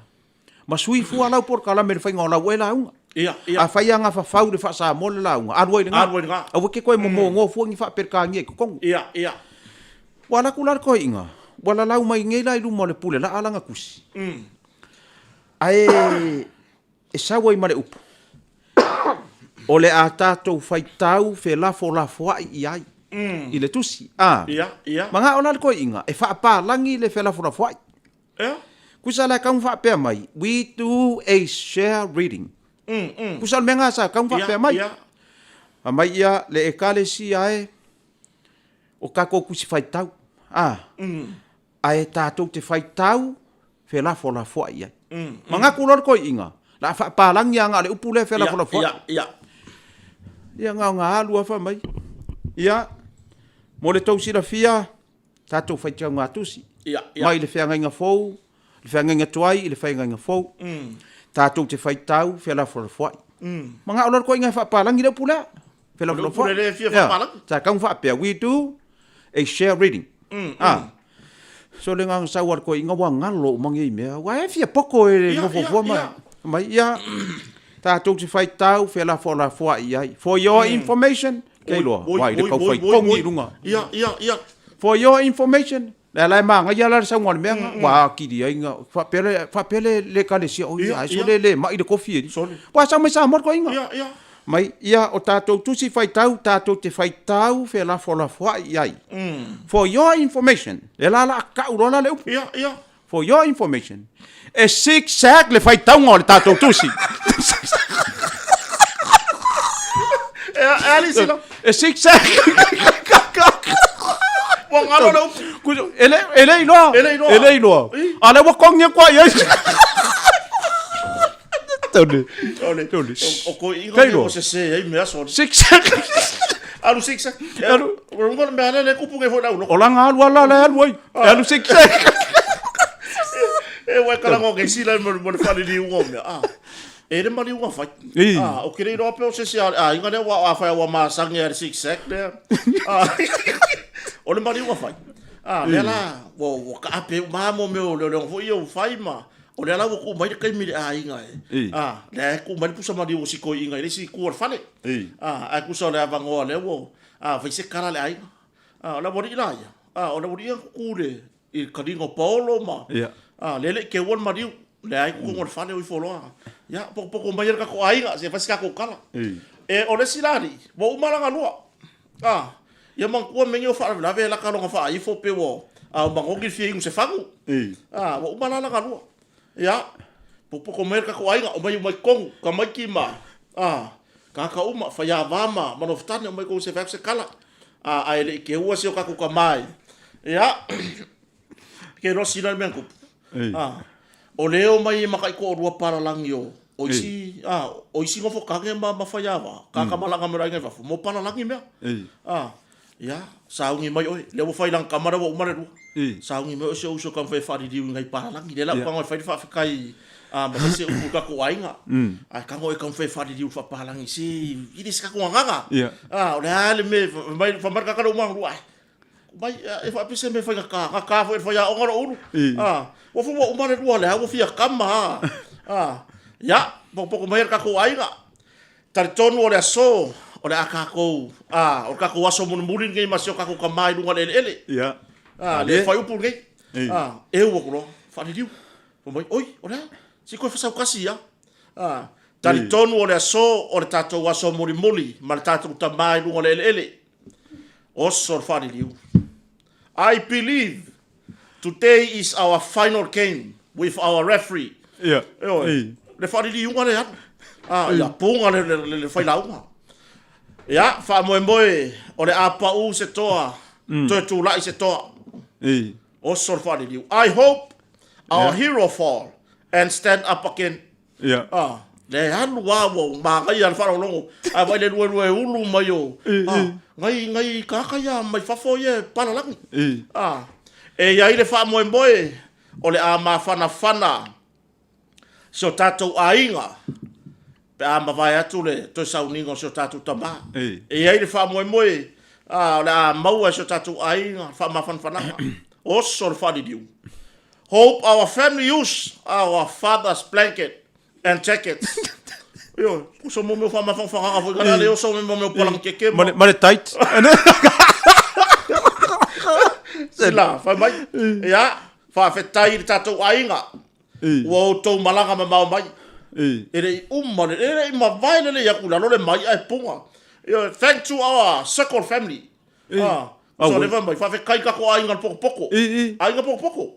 Ma sui fua lau por kala me le whainga o lau e la unga. Ia. A whaia ngā whawhau le whaasa mo le la unga. Arwai le ngā. Awa ke koe mo ngō fua ngi whaperka ngi e kukongu. Ia. Wala kular koe inga. Wala lau mai ngei lai lumo le pule la alanga kusi. Ae e sawa i mare upu. O le a tātou whai tau fe lafo ai ai. I le tusi. Ia. Manga o nal koe inga. E whaapā langi le fe lafo ai. Kusa la kaung whaapea mai. We do a share reading. Kusa me ngā sa kaung whaapea mai. A mai ia le e kale si ae. O kako kusi whai tau. Ae tātou te whai tau fe lafo ai ai. Manga kulor koe inga. La whaapā langi anga le upu le fe lafo ai. Ia ngā alua wha mai. Ia. Mo le tau sira fia. Tātou whai tau ngā tusi. Mai le whianga inga fou. Le whianga inga tuai. Le whianga inga fou. Tātou te whai tau. Whia la whai. Mga olor ko inga whapalangi le pula. Whia la whai. Tā kaung whapea. We do a share reading. So le ngā sauar ko inga wa ngalo mangi i mea. Wa e whia poko e ngofofua mai. Mai ia. Tātou te whai tau. Whia la whai ai. For your information. Kei loa. Wai le kau whai kongi runga. Ia. For your information. Le lai manga ia la sa ngol menga wa kiri ai nga fa pele le kalesia o ia so le mai de kofi wa sa mai sa mor ko inga ia mai ia o tatou tusi fai tau tatou te fai tau fe la fola foi ai for your information le la ka urola le ia for your information e six sack le fai tau ngol tatou tusi e six sack wa ngalo no kujo ele ilo ala wa kong nya kwa yes tole o ko inga o se ai me aso six alu six alu ngol me ala le kupu ke fo o la ngalu ala la alu six e wa kala ngo ke sila mo fa li ngo me e le mali wa fa o kire ro pe o se inga le wa fa wa ma sang ya six sec there o le mari wa fai le la wo ka ape mamo me o le fo io fai ma o le la wo ku mai kai mi inga le ku mai pusa mari o si ko inga le si ku fale ku so le avango le wo fai se kara le ai la bori la ya o le bori ku le i kadingo polo ma le ke won mari le ai ku ngor fale o folo ya po mai ka ko ai se fai ka ko kala o le silari wo malanga lua ia mangkua mengi o wha la vela ka longa wha i fo pe wo mangogi fie ingu se fangu wa umala la kalua ia po mer ka ko ainga o mai kongu ka mai ki ma ka uma fa ya vama manoftane o mai ko se fa se kala ele ke ua se o ka ko ka mai ia ke ro sina men ko o leo mai makai ko rua para langio o isi ngofo ka nge ma fa ya va ka malanga mera nge fa mo para langi me ya saungi mai oi le wo fai lang kamera wo umare ru saungi mai o se uso kan fai fari diu ngai para lang le la kan fai fa kai ma se u ka ko ainga kan o kan fai fari diu fa para lang si ini ska ko nganga o le me mai fa marka ka ro ma ru ai mai e fa pise me fa ka fa ya o ngoro uru wo fu wo umare ru le wo fia kama ya po mai ka ko ainga tar tonu o le so o le akako o kako waso mun murin ngai masio kako kamai lunga ele le fai upu ngai e wo ko fa diu o mai oi ora si ko fa kasi ya tali tonu o le so o le tato waso muri ma le tato tamai lunga ele o so fa diu I believe today is our final game with our referee. Yeah. Le whare li unga le atu. Ia punga le whailaunga. Ia, wha moe o le apau se toa, toi tūlai se toa. O sor whare li. I hope our hero fall and stand up again. Yeah. Le anu wawo, ma ngai al wharongongo, a vai le lue ulu mai o. Ngai kakaya mai whafo ye palalangi. E iai le wha moe o le a ma whana so tātou ainga pe a mawai atu le toi sauninga so tātou tama e iai le wha moe le a maua so tātou ainga wha ma whanwhananga oso le whaniriu. Hope our family use our father's blanket and jackets. Yo, so mo wha ma whanwhananga fo kana le oso mo palang keke Mane tight. Sila, wha mai ia wha whetai le tātou ainga Wo tau malanga ma mau mai. Ere umane, ere ima vaile le yaku lalo le mai ai punga. Thank to our circle family. So le vai mai, fa fe kai kako ainga poko. Ainga poko.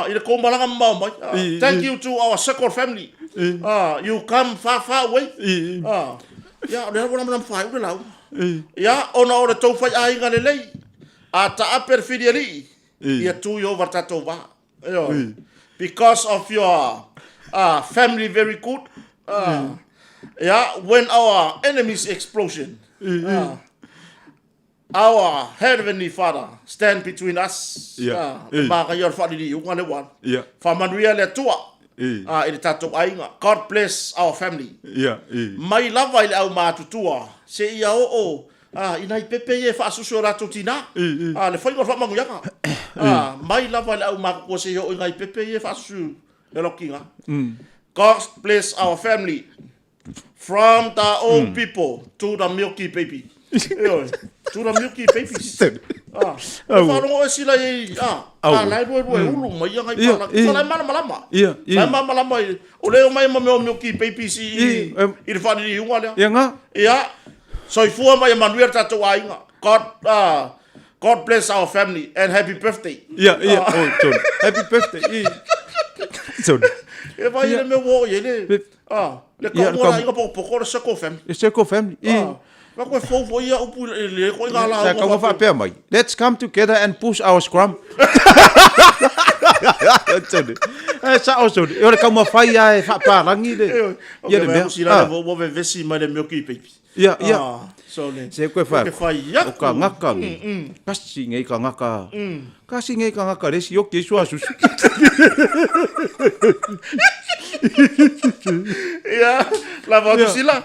Ere ko malanga ma mau mai. Thank you to our circle family. You come far away. Ya, le wala mana fai ule lau. Ya, ona ore tau fai ainga le lei. A ta aper fidiali. Ia tu yo vartato va. Because of your family very good. When our enemy's explosion, our heavenly Father stand between us. God bless our family. Mai lava ile au matutua. Se ia o inai pepe e fa susu rato tina. Le fainga fa mangu yaka. Mai lava le au mako se yo inai pepe e fa susu le lokinga. God bless our family from the old people to the milky baby. To the milky babies. Fa no sila e lai ro ulu mai nga pa. Fa malama. Mai malama o le mai mo milky babies I fa ni unga le. Ya. So if you my manuel tatu ainga, God bless our family and happy birthday. Happy birthday. E vai le me wo ye le. Le ko mo ainga poko le circle family. The circle family. Va ko fo ia upu le ko nga la. Ka fa pe mai. Let's come together and push our scrum. Sa oso. Ora ka mo fai ai fa pa rangi le. Ia le me sila wo ve vesi mai le milky baby. So le. Se koe wha. O ka ngaka ngi. Kasi ngai ka ngaka. Kasi ngai ka ngaka resi o ke sua susu. Ia, la va sila.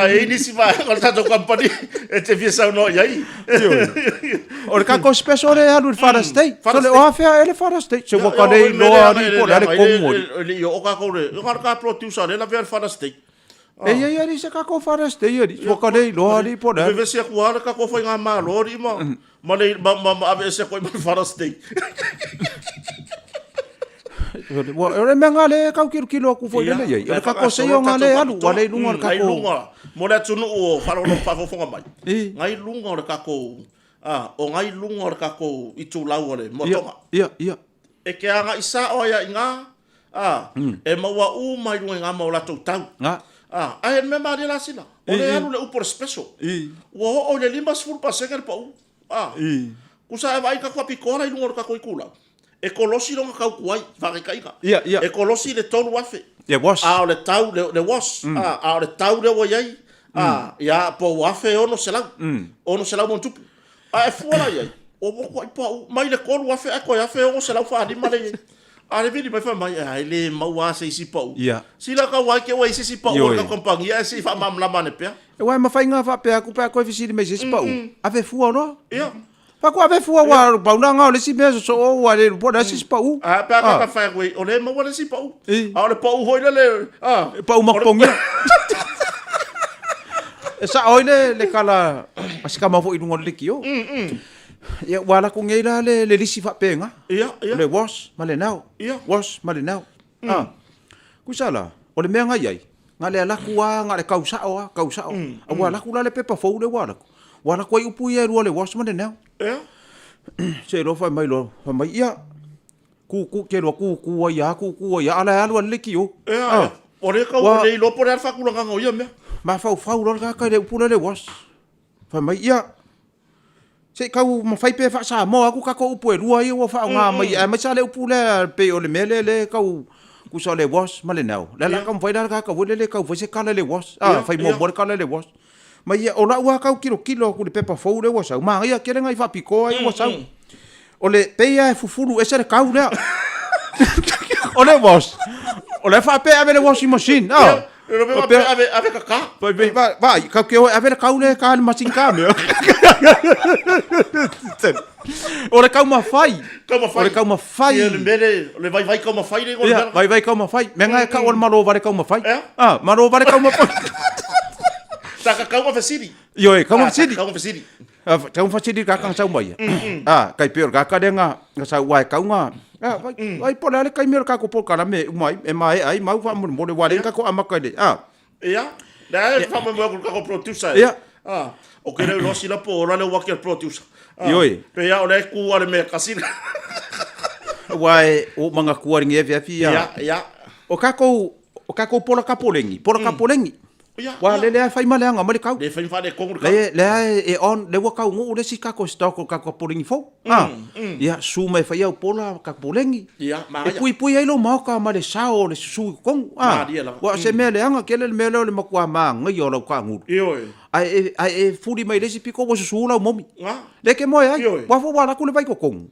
E nisi vai o tato company e te via sa no iai. O ka ko special e alu Father's Day. So le o afea ele Father's Day. Se wa ka nei loa ri po le komo. O ka ko le. O ka producer le la via Father's Day. Ia ri se ka ko Father's Day ri. So ka nei loa ri po le. Ve se ku ala ka ko foi nga ma lori ma. Ma le ma ave se ko Father's Day. Ora menga le ka kilo ku foi le ia. Ka ko se yo nga le alu wa le lunga ka ko. Mo le tunu o falo no fa fonga mai. Ngai lunga le ka ko. O ngai lunga le ka ko I tu lau le Moatoga. Ia. E ke anga isa o ia inga. E maua u mai lunga nga ma o la tau. Ai me ma de la sila. O le alu le upor special. O le limbas full pa seker pa u. Kusa e vai ka kwa pikola I lunga ka ko ikula. E kolosi longa kau kuai, whake kaika. E kolosi le tonu wafe. Was. O le tau, le was. O le tau le wa iai. Ia po wafe ono selau. Ono selau mon tupu. E fuala iai. O moko ipa u. Mai le kolu wafe, e koe wafe ono selau whaadima le iai. A le vini mai wha mai, ai le maua se isi pa u. Sila ka wai ke wai se isi pa u ka kompangi. Ia se wha mamlama ne pia. E wai mawhai ngā wha pia ku pia koe visiri mai se isi pa u. Ave fua no? Ia. Pa ko ave fua wa pauna nga le si me so o wa le po da si pa u. Pa ka fa we o le mo wa le si pa u. A le pa u hoi le. Pa u makpongi. Sa oile le kala asika ma fo I lunga le kio. Ya wala ko ngeila le lisi fa penga. Ia. Le was male now. Was male now. Kusala o le mea nga iai. Nga le ala kuwa nga le kausa o. A wala ku la le pepa fo le wala. Wala ko I upu ia rua le was male now. Se lo fa mai ia ku ke ro ku ya ala alu le ki o o le ka o le lo por alfa ku nga ngoia me ma fa lo ka le pula le was fa mai ia se ka ma fai pe fa Samoa ku ka ko pu e rua i o fa nga mai ma sa le pula pe o le mele le ka ku sa le was ma le nau la ka vai ka le ka vai se ka le was fai mo ka le was ma ia o la ua kau kilo ku le pepa fou le ua sau ma ia kere ngai whapiko ai ua sau o le peia e fufuru e sere kau lea o le was o le whape ave le washing machine ave kaka vai kau ke ave le kau le ka le machine ka mea o le kau mawhai o le kau mawhai le vai kau mawhai le vai kau mawhai me ngai ka o le maro vare kau mawhai maro vare kau mawhai Taka kau ma fasiri. Yo kau ma fasiri. Kau ma fasiri. Kau fasiri ka kang sau mai. Kai pior ka denga sau wai kau nga. Vai pole ale kai mer ka ko por kana me mai e mai ai mau fa mo le wale ka ko amaka de. Ia. Da fa mo ka ko producer. Ia. O ke lo sila po ora le waker producer. Yo. Pe ya ole ku ale me kasina. Wai o manga kuaring e via. Ia. O ka ko pola kapolengi. Wa le fai male anga male kau. Le fai fa de kongu. Le e on le wa kau ngu le si ka ko stock ka ko polengi fo. Ya su mai fai au pola ka polengi. Ya, ma ya. Pui ai lo mau ka male sao le su kong. Wa se mele anga kele mele le makua ma ngai o lo ka ngu. Yo. Ai furi mai le si piko wo su la momi. Le ke moi ai. Wa fo wa la ku le vai ko kong.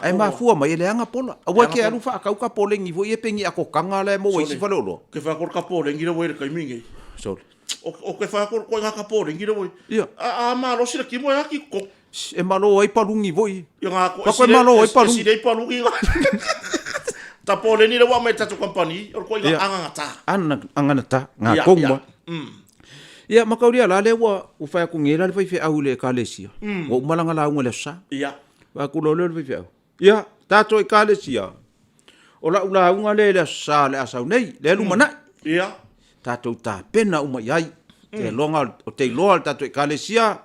Ai ma fua mai le anga pola. Wa ke alu fa ka polengi vo ye pengi ako kanga le mo si fa lo. Ke fa ko ka polengi le wo le kai mingi. So o ke fa ko nga ka por ngi voi ma lo sila ki mo ya ki ko e malo ai palungi voi nga ko e malo ai palungi si dei palungi ta pole ni le wa mai tatu company o ko nga anga ta nga kongwa ia makauria la le wa u fa ku ngela le fe au le kalesia o malanga la ngole sa ia wa ku lo le fe au ia tato e kalesia o la ula unga le sa le asau nei le lu mana ia tatou ta pena uma iai te longa o te loa tatou e kalesia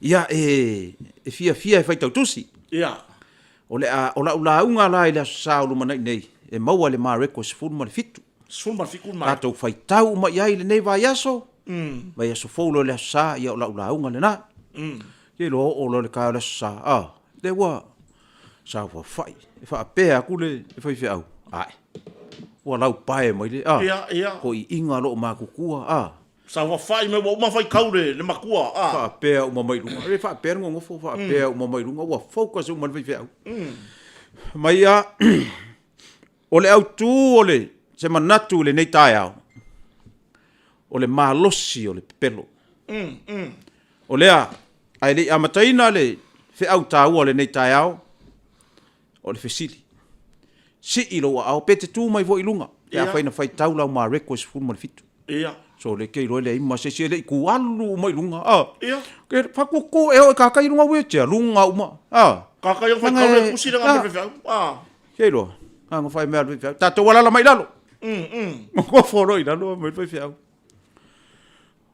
ia e fia e fai tautusi ia o la unga la ile sa lu mana nei e maua le mareko se fulu mal fitu tatou fai tau uma iai le nei vai aso vai aso folo le sa ia o la unga le na ye lo o lo le ka le sa le wa sa fai fa pe ku le fai au ai wa lau pae mai le ia ko i inga lo ma kukua sa wa fai me wa ma fai kaure le makua fa pe o ma mai lunga le fa pe ngo fo fa pe o ma mai lunga wa focus o ma vai fe mai o le au tu o le se manatu le nei tai au o le malosi o le pelo o le ai le amataina le fe au tau o le nei tai au o le fesili si ilo au pete tu mai vo ilunga ya fai na fai tau la ma request full mal fitu ia so le ke ro le ima se le ku alu mai lunga ia ke fa ku ko e o ka kai lunga we che lunga uma ka kai fai ka le kusi nga me fe ke ro nga fai me fe ta to wala la mai lalo ko fo ro ina lo me fe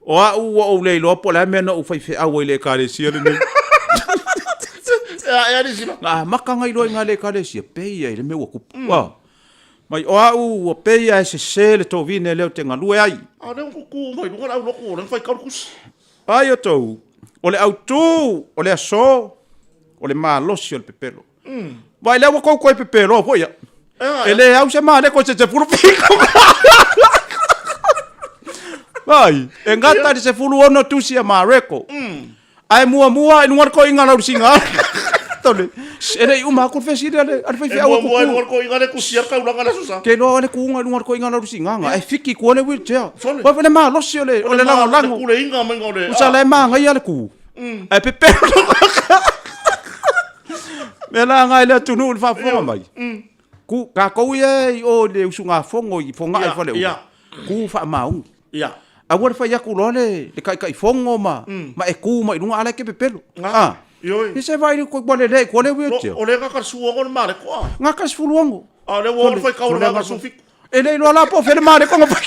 o le lo po la me no fai fe au le ka le si le ne ya ni sima maka ngai lo ngale ka le si pe ia le me wo ku mai o pe ia se le to vine le te ngalu ai le ku mai lunga au lo ku le fai ka kus ai o to o le autu o le aso o le malosi o le pepelo vai le ko ko pepelo foi ele au se mane ko se furu fico vai engata se furu ono tusi a mareko ai mua inu ko inga la singa tole ele uma ko fesi ale al fai au ko inga le kusia ka ulanga la susa ke no ale ku inga ko inga la singa ai fiki ko le wheelchair va le malosi o le lango ku le inga mengo le usa le manga ia le ku ai pepelo mela ngai le tunu fa fo mai ku ka ko ye o le usunga fongo i fonga ai fa le ku fa maung ia awar fa ya ku lo le kai fongo ma e ku mai lunga ale ke pepelo Yoi. Ise vai ko bole le ko le wheelchair o le ka suo ko ma le ko nga ka sfuluongo le wo foi ka ora ka su fik ele lo la po fe mare ko fa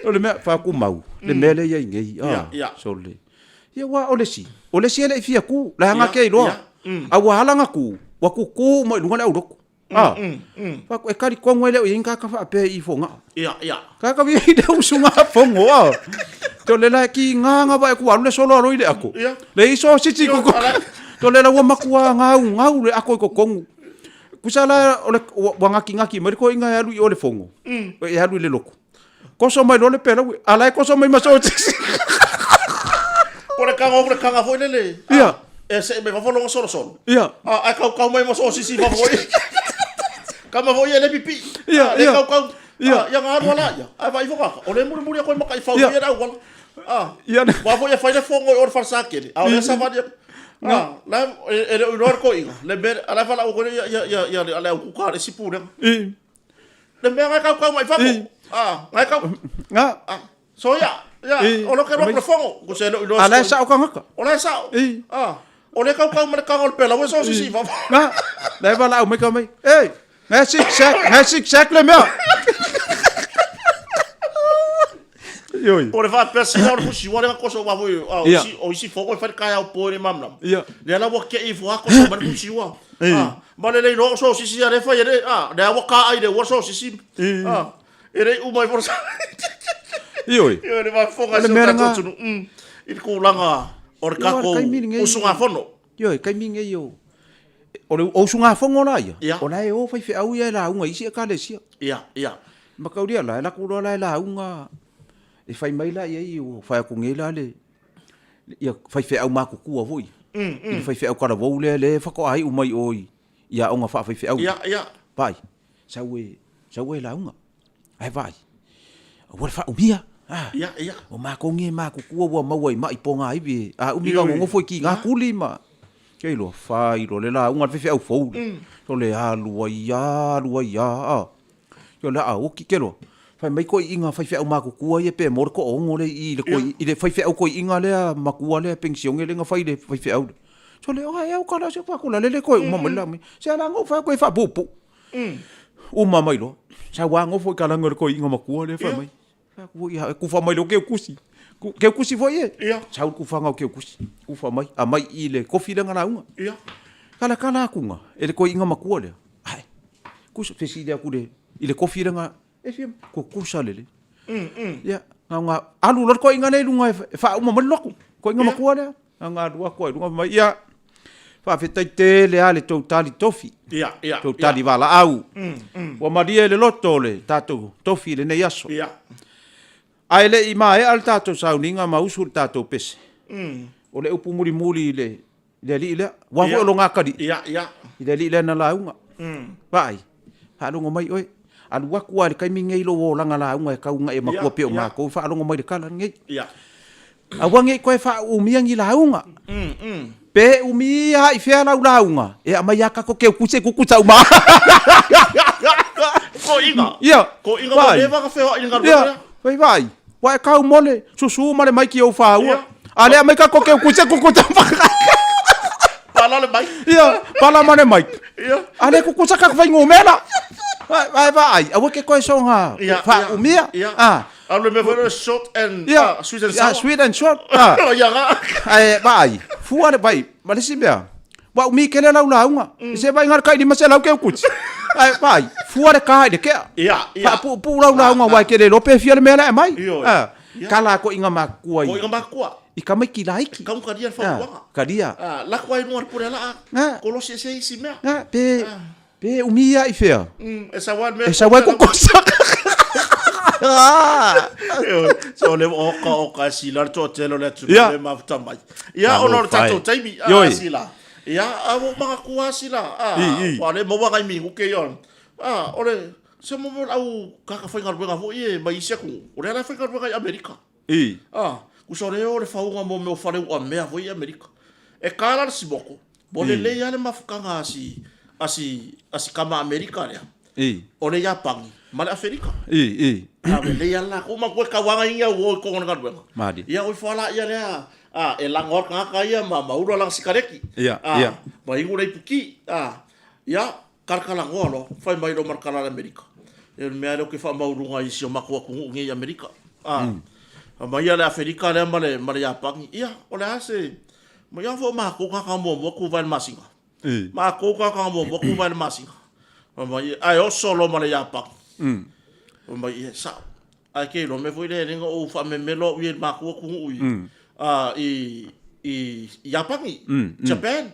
o le me fa ku mau le mele ye ngi so le ye wa o le si ele fia ku la nga ke lo a wa hala nga ku wa ku mo lunga le uroko fa ko e kari ko ngwe le o inga ka fa pe I fonga ia ka vi de usunga fongo to le la ki nga ba ku alu le solo ro ile ako le iso siti ko to le la wa makua ngau le ako ko kongu kusala ole wanga ngaki mo ko inga alu o le fongo e alu le loko ko so mai lo le pela ala ko so mai maso Pore kanga foi lele. Ia. E se me vafolo solo. Ia. Ai kau mai mo so sisi fa foi. Kama foi ele pipi. Ia. Kau. Ia nga wala ia. Ai vai foka. O le muri ko makai fa ia ra wala. Ia. Wa foi fa le fongo or fa sakere. A le sa va dia. La ele o nor ko inga. Le ber ala fala o ko ia ala o ka re sipura. Le me nga kau mai fa. Ngai kau. Nga. So ia. Ya, ono ke ro fongo, ko se no. Ala sa o kanga. Ona sa. Ole kau mara kangol pela, we so sisi fa. Nga. Dai bala o me ka mai. Ei, Hasik le mea. Yoi. Pore fa pesi na ro si wale ko so wa voi. O si fogo fa ka ya po re mamna. Le ala wo ke I fo ko so man si wa. Ba le no so sisi ya re fa ye le wa ka ai de wo so sisi. Ere u mai forsa. Ioi. Ioi va fonga se tato tunu. Il kulanga or kako usunga fono. Ioi, kai minge yo. O usunga fongo na ia. Ona e o fai fe au ia la unga isi ka le sia. Ia. Makauria la ku la unga. E fai mai la ia o fai ku ngela le. Ia fai fe au maku ku voi. I fai fe au kara vou le fa ko ai u mai oi. Ia onga fa fai fe au. Ia. Vai. Saue la unga. Ai vai. O fa umia. Ia. O mako nge mako kua mawai mai ponga ibi. Umiga ngo foi ki nga kulima. Kei lo fai lo le la unga fe au fou. To le alu ia. Yo la o ki kelo. Fai mai ko inga fai au mako kua ye pe mor ko ongo le I le ko I le fai au ko inga le makua le pension le nga fai le fai au. So le o ai au kala se fa kula le ko mama la mi. Se la ngo fa ko fa pupu. Uma mai lo. Sa wa ngo foi kala ngor ko inga makua le fa mai. Ku fa mai lo ke kusi. Ke kusi foi e. Sa ku fa nga ke kusi. Ku fa mai a mai I le kofi le nga unga. Ia. Kala kunga. Ele ko inga makua le. Ai. Ku se fesi le ku le. Ile kofi le nga e fi ko kusa le. Ia. Nga alu lo ko inga le lunga fa uma mo loko. Ko inga makua le. Nga dua ko lunga mai ia. Fa fe te le ale totali tofi. Ia. Totali vala au. Wa maria le loto le tato tofi le nei aso. Ia. Ai le I mai al tato sauninga mausul tato pese. O le upu muri le li le wa fo lo ngakadi. Ia. Le li le na launga. Vai. Ha lo mai oi. Alu wa ku ale kai minge lo wo langa launga e kaunga e makua pe o mako fa lo mai de kala ngai. Ia. A wange ko fa umiangi launga. Pe umia I fea launga. E amai aka ko ke kuse kukuta uma. Ko inga. Ia. Ko inga mo leva ka feo inga. Vai. Wa kau mole susu male mai ki o fa ua. Ale mai ka ko ke kuse kukuta. Pala le mai. Ia, pala mane mai. Ia. Ale kukuta ka vai ngomela. Vai. Awa ke ko songa. Fa umia. Alu me for short and sweet and sour. Sweet and short. Ia nga. Ai vai. Fuare vai. Malisi bia. Wa umi kele launga. Se vai ngar kai di masela ke kukuta. Ai vai. Fuare kai de ke. Ia. Fa pu launga wa ke le lope fiel mela mai. Kala ko inga makua. Ko inga makua. I ka mai ki laiki. Kamu kadia fa wa. Kadia. La ko ai no pure la. Ko lo se si mea. Pe umia I fea. Esa wa me. Esa wa ko kosa. So le oka sila to telo le tu le mafta mai. Ia onor tato taimi sila. Ia amo mga kuha sila. Wale mo wa kai mi ku ke yon. Ore se mo au kakafai ngar vo ye mai se ku. Ore la fai ngar Amerika. Ku so le ore faunga mo me fare o me vo ye Amerika. E kala si boko. Bole le ya le mafukanga asi kama Amerika le. Ore ya pangi. Mala Afrika. Ave le ya la ko ma ko ka wanga ia wo ko ngar vo. Madi. Ia o fala ia le e langor ngaka ia ma mauro lang sikareki. Ia. Ba ingu nei puki. Ia karkala ngolo fai mai do markala Amerika. E me alo ke fa maurunga I sio makua ku ngi Amerika. Ma ia le Afrika le male ya pangi. Ia o le ase. Ma ia fo ma ko ka mo ku van masinga. Ma ko ka mo ko vai masi. Mai ai o solo ma le apa. Mai sa. Ai ke lo me foi le ngo o fa me melo wi ma ko ku ui. I Japangi. Japan.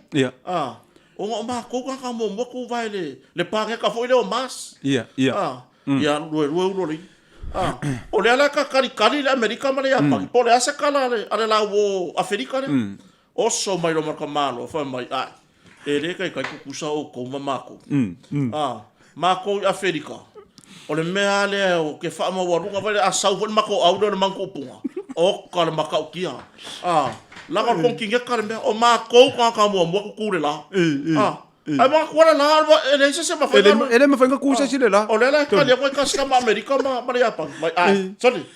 O ma ko ka mo ko vai le pa ka foi le o mas. Ya lo li. O le ala ka kari le Amerika ma le Japan. Po le asa kala ale la wo Afrika le. O so mai lo ma ka malo fa mai ai. E le kai kukusa o ko mamako. Mako Afrika. O le mea le o ke wha ma warunga vale a sau vale mako au le manko punga. O ka le maka o kia. Langa kong kinga ka le mea o mako ka mua mua kukure la. Ai mga kuala la ele se ma whainga. Ele ma whainga kusa sile la. O le la ka le koe ka ska ma Amerika ma le Japan. Mai ai, sorry.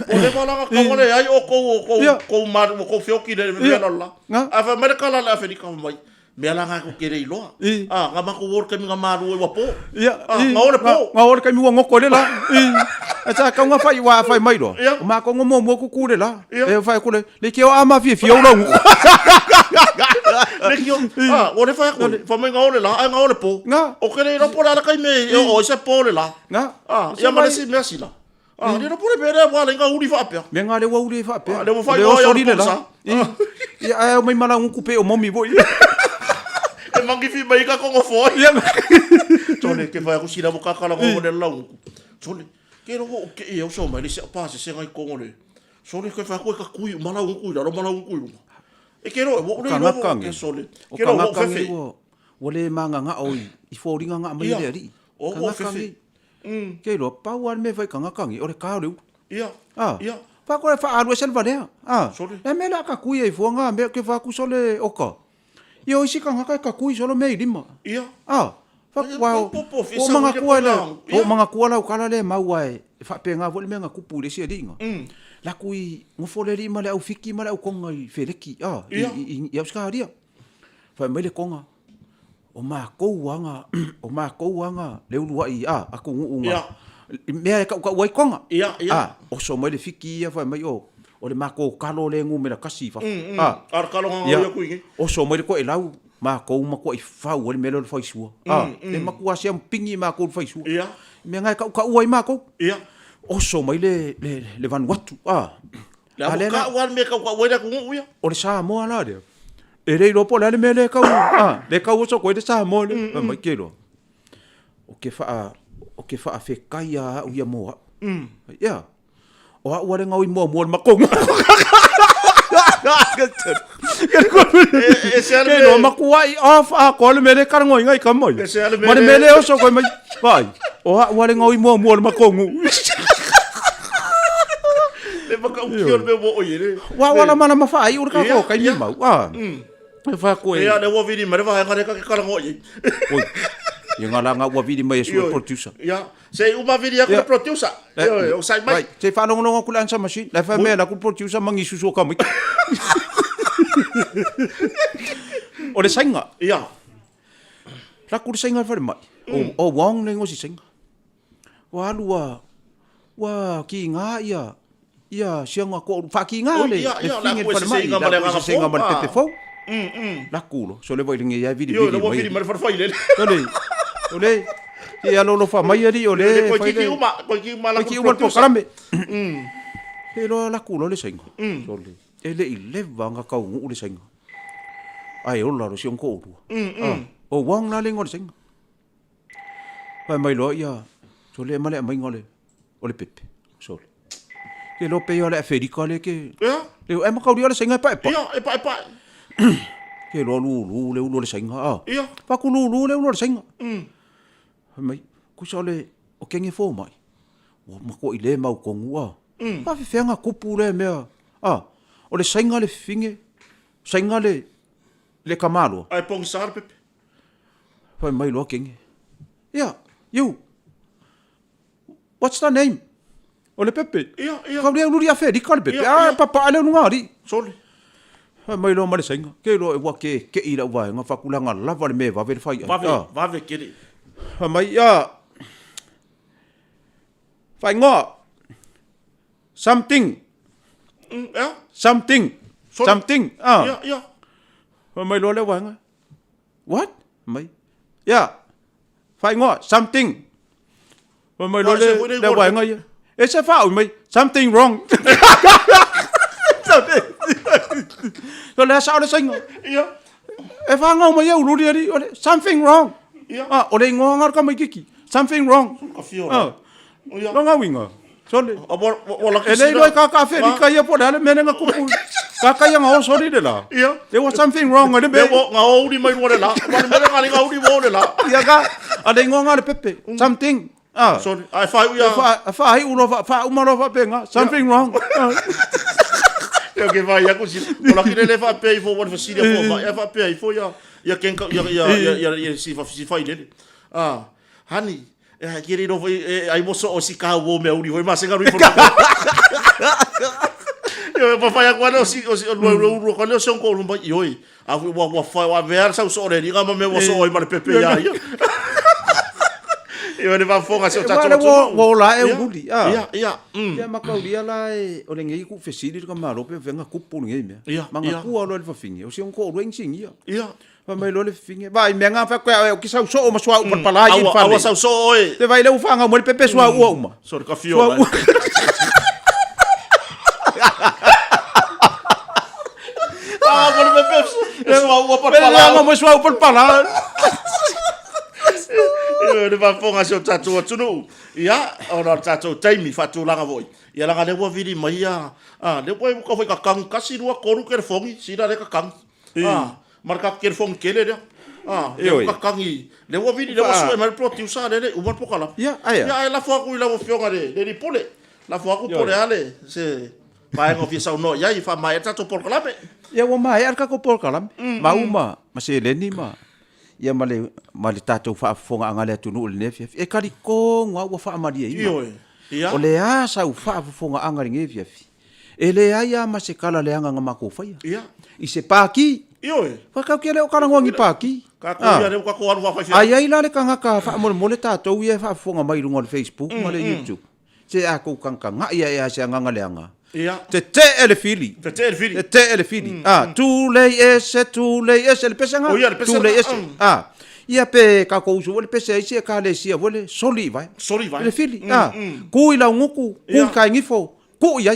O le wala ka wale ai o ko maru ko fioki le vela la. A fa Amerika la Afrika mai. Me ala nga ko kere iloa. Nga mako wor kami nga maru e wapo. Nga ore po. Nga ore kami wa ngoko le la. Ata ka nga fai mai lo. Ma ko ngo mo ku ku le la. E fai ku le. Le ke o ama fi fi o lo. Le ke ore fai ku. Fa mai nga ore la, nga ore po. O kere ro po la kai me o se po le la. Ya ma si merci la. Ni ro po le bere wa nga uri fa pe. Me nga le wa uri fa pe. Le mo fai o sori le la. Ya mai mala un kupe o momi boy. E mangi fi mai ka kongo foi. Tole ke vai ku sina mo ka kala mo le lau. Tole ke ro ke e o so mai le se pa se ngai kongo le. Sole ke fa ku ka kui mala un kui la mala un kui. E ke ro mo le no ke sole. Ke ro mo fefe. O le manga nga oi i fo ringa nga mai le ari. O fefe. Ke ro pa wan me vai kanga kangi o le ka le. Ia. Pa ko fa alu sel vanea. Sole. E me la ka kui e fo nga me ke fa ku sole oka. Yo isi ka ngaka ka kui solo me lima. Ia. Fa wa o manga kua la. O manga kua la kala le mau ai. Fa pe nga vol me nga kupu le sia dinga. La kui mo fole lima le au fiki ma le au konga i feleki. I ska dia. Fa me le konga. O ma ko anga le ulua i aku unga. Me ka wai konga. Ia. O so me le fiki fa me o. O le mako kalo le ngu me la kasi fa. Ar kalo nga o kuingi. O so mai ko e lau mako mako i fa o le melo le faisua. Le mako asia pingi mako le faisua. Ia. Me ngai ka uai mako. Ia. O so mai le Vanuatu. La ka wan me ka wai da ku ia. O le Samoa la de. E rei lopo le mele ka. Le ka o so ko le Samoa le. Mai kelo. O ke fa fe kaya u ia moa. Ia. O wa le ngau mo le makongo. Ke no makuai off ko le mele ka ngoi ngai ka moi. Ma le mele o so ko mai. Vai. O wa le ngau mo le makongo. Le maka ukio le mo o yere. Wa la mana mafai ur ka ko kai mi mau. E fa ko e. E ale wo vidi ma le va ngare ka ngoi. Oi. Ia ngala nga wa vidi mai su producer. Ya. Sei uma vidi ya ko producer. O sai mai. Sei fa no ku lansa machine. La fa me la ku producer mangi su so ka mai. O le sainga. Ia. La ku sainga fa mai. O wong le ngo si sainga. Wa lua. Wa ki nga ia. Ia sianga ko fa ki nga le. Ia la ku sainga ma le nga sainga ma te fo. La kulo. So le vai ringa ia vidi. Yo le wo vidi ma fa fa ile. Ole e alo lo fa mai ali ole ko ki uma la ko karame e lo la kulo le sengo ole ele i leva nga ka u le sengo ai o la ro sion ko o wang la le ngol sengo fa mai lo ia so le male mai ngole ole pepe so ke lo pe yo le ferico le ke le e ma ka uri le senga pa ia e pa ke lo lu le senga ia pa ku lu le le senga mai ku sole o kenge fo mai o mako i le mau kongu pa fi fenga kupu le mea o le sainga le finge sainga le kamalo ai pong sar pepe pa mai lo kenge you what's the name o le pepe ka le luri afe di ka le pepe papa ale nu ngari sole pa mai lo ma le sainga ke lo e wa ke i la wa nga fakulanga lava le me va ver fai va ve kiri mai phải ngọ something something yeah mai lo le wang what mai ya fai ngo something mai lo le wai ngai e se fa mai something wrong lo le sa le sing Ia. e fa ngau mai u ri ri something wrong Ia. o le ngo ngar ka mai kiki something wrong Ka fio. Ia. Lo ngau winga. Sole. Wala Ele lo ka fe ni ka ia po dale mene nga kupu. Ka ia nga sorry de la. Ia. There was something wrong with Be it. nga o di mai wala la. Wala mele nga nga o di mo la. Ia ka. Ale ngo nga pepe. Something. Sorry. Ai fa ia. Fa ai ulo fa umaro fa penga. Something wrong. Eu que vai ia cosi. Wala ki le fa pe fo wala fa si fo ma. Ia fa pe fo ia. Ia ken ka ia si fa ile. Hani. Kiri no foi ai moso o si ka wo me uri foi mas nga ri fo. Eu vou fazer agora o quando eu sou um colo mas oi a wa ver sa so re diga me wo so oi mar pepe ya. Eu ne va fonga se o tato. Wo la e uri. Ia. Ia makau dia la o le ngai ku fesiri ka maro pe venga kupu ngai me. Manga ku lo le fa fingi. O se un ko ring sing ia. Ia. Va mai lo le fingi. Vai me nga fa kwa o ki sa so o maswa u pa la i fa. Awa sa so oi. Te vai le u fanga mo le pepe swa u uma. So ka fio. Bueno pepe. Eso u pa la. Mo swa u pa la. Ne va fonga se o tato tunu. Ia, ora tato taimi fatu langa voi. Ia langa le wa vidi mai ia. Le poi ko foi ka kang kasi rua koru ker fongi, sira le ka kang. Marka ker fong kele dia. Le ka kangi. Le wa vidi le wa so mal plot usa le u mar pokala. Ia, aya. Ia la fo ku la wo fionga le ri pole. La fo ku pole ale se vai ngo fi sa no ia I fa mai tato pokala me. Ia wa mai ar ka ko pokala. Ma uma, ma se leni ma. Ia male tatou fa fonga ngale tunu le nefia e kari ko nga wa fa maria ia o le a sa fa fonga ngale ngefia ele ai a ma se kala le anga ngama ko fa ia I se paki fa ka kele o kala ngongi paki ka ko ia le ka ko anu fa fa ai la le kanga ka fa mo le tatou ia fa fonga mai runga le Facebook ma le YouTube se a ko kanga ia se anga ngale anga ia te ele fili tu le ese le pesanga tu le ese ia pe ka ko usu le pese ese ka le sia vole soli vai le fili ku ila nguku ku ka ngifo ku ia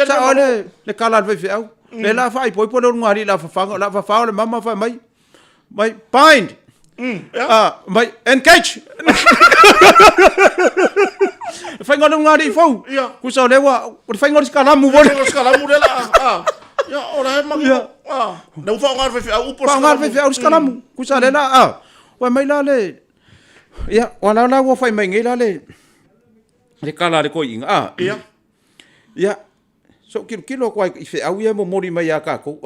sa ole le kala ve fe au le la fai poi poi ngari la fa le mama fa mai bind mai engage fai ngona ngari fo ku sa lewa fai ngona skalamu vole skalamu de la ya ora ma no fa ngar fe au por skalamu ku sa le la wa mai la le ya wala la wo fai mai ngai la le kala le ko inga ya so kilo ko I fe au ia mo mori mai ya ka ko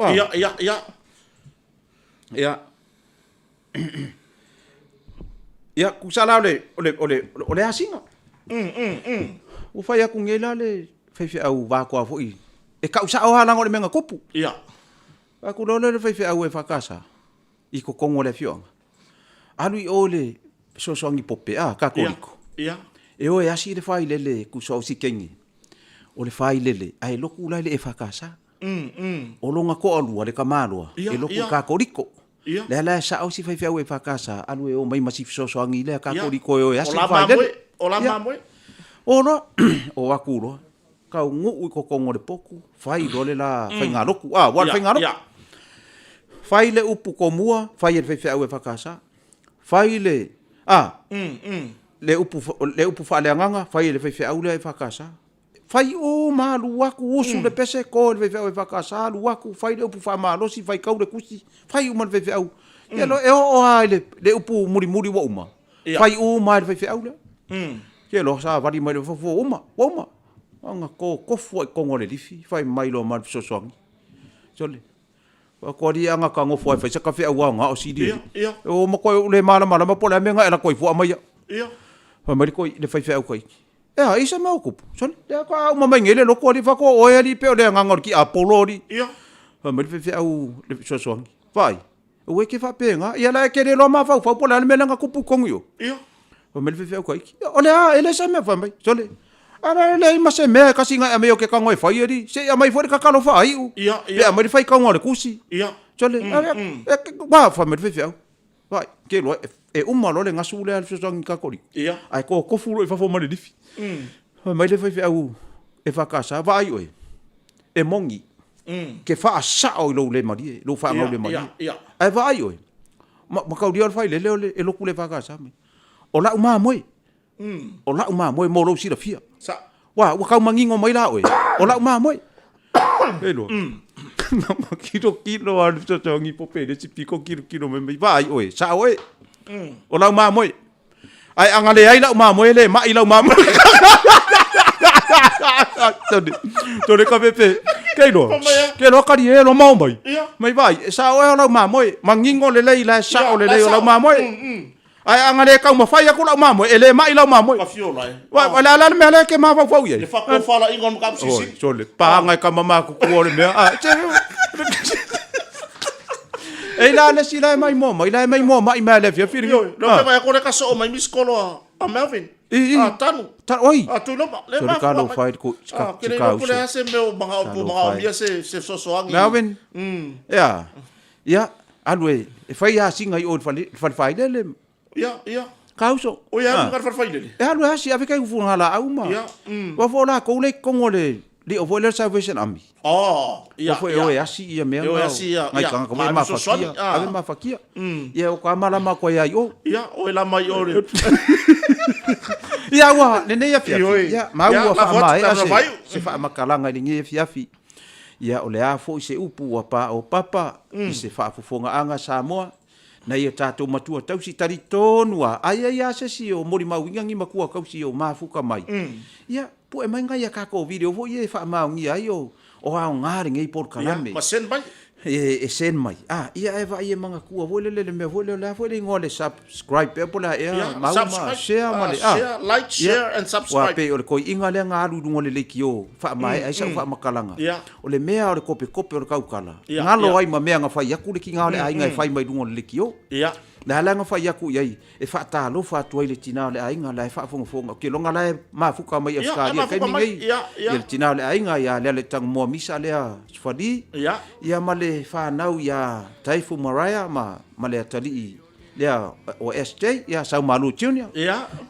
ya ia ku sala ole asinga o fai aku ngela le fai au va ko fo e ka usa o hala ngole menga kopu ia aku lo le fai au e fa casa I ko kongo le fionga alu I ole so ngi pope ka ko ia e o e asi le fai le ku so si kengi o le fai le ai lo ku le e fa casa o lo nga ko alu le kamalo e lo ku ka koriko le la sa o si fai au e fa casa alu e o mai masif so ngi le ka koriko e o asi fai le o la mamwe Ora, o akuro, ka ngu ko kongo le poku, fai dole la fai ngaroku, wa fai ngaroku. Fai le upu ko mua, fai le fai au e fakasa. Fai le le upu fa le nganga, fai le fai au le fakasa. Fai o malu waku usu le pese ko le fai au e fakasa, lu waku fai le upu fa malo si fai kau le kusi, fai u mal fai au. Elo e o le upu muri wa uma. Fai o mal fai au le. Ke lo sa vali mai fo uma anga ko fo ko ngore lifi fai mai lo mal so song jole ko di anga ka ngo fo fa sa ka fe wa nga o sidi o mo ko le mala ma po la menga era ko fo mai ia fa mai ko le fai fe ko isa me okup jole ya ko uma mai ngele lo ko di fa ko o ya di pe o le ngangor ki apolo di ia fa mai fe au le so song vai o ke fa penga ia la ke le lo ma fa po la menga ko pu kongo ia o mele fe ko iki ole ele sa me fa mai jole ara ele ma se me kasi nga me o ke ka ngoi fa iri se mai fo ka kalo fa ai ia ia mai fa ka ngore kusi ia jole ara wa fa me fe vai ke lo e lo le ngasu le al fesong ka koli ia ai ko fulo e fa fo male difi mai le fa au e fa casa vai oi e mongi ke fa sa o lo le mari lo fa ngau le mari ai vai oi ma ka dio fa le e lo ku le fa casa me o la uma moi o la uma moi mo lo si la fia sa wa ka mangingo mai la oi o la uma moi e lo kilo al to ngi pope de piko kilo me vai oi sa oi o la uma moi ai angale ai la uma moi le mai la uma moi Tore ka pepe. Ke lo ka di lo mau mai. Mai vai sa o la ma moi mangingo le la sa o le la ma moi. Ai angale ka ma fai ku la ma moi ele mai la ma moi. Ka fiola. Wa la me le ke ma fa ye. Le fa ko fa la ingon ka sisi. So le pa ngai ka mama ku ku le me. E la le si la mai mo mai le fia firi. Lo pe vai ko ka so mai miskolo a Melvin. Tanu. Oi. Tu no le ma. So ka fai ko ka ko le ase me manga o bia se so angi. Melvin. Ya. Ya, alwe e fai a singa i o fai le. Ya. Kauso. O ya ka fai le. E alwe asi ave kai fu hala au ma. Ya. Wa fo la ko le kongole li o voler salvation army. Ya. Foi o asi ia me. O asi ya. Ngai ka ko ma fakia. Ave ma fakia. Ya o ka mala ma ko ya yo. Ya, o la mai o. Ya wa le ne ya fia. Ya ma wa fa mai ase. Se fa makalanga ni ngi fiafi. Ya o le a fo se upu wa pa o papa i se fa fofonga anga Samoa. Na ia tātou matua tau si tari tonua. Ai se si o mori mauinga ngi makua kau si o mafuka mai. Ia, po e mainga ia kako video vo ia fa maungi ai o ao ngare ngai por kalame. Ma sen mai. E sen mai. Ia e va ia manga kua vo le me vo le la vo le ngole subscribe pe pola e ma share ma le share, like, share and subscribe. Wa pe o le koi inga le ngaru ngole le kio fa mai ai sa fa makalanga. O le mea o le kope o le kaukala. Ngalo ai ma mea nga fa ia ku le ki ngale ai ngai fa mai ngole le kio. Ia. Na langa fa yaku yai e fa ta lo fa to ile tina le ainga la fa fonga ke longa la ma fuka mai afskaria ke ngai ye tina le ainga ya le tang mo misa le fadi ya male fa nau ya taifu maraya ma male tali ya o SJ ya Sao Malu Junior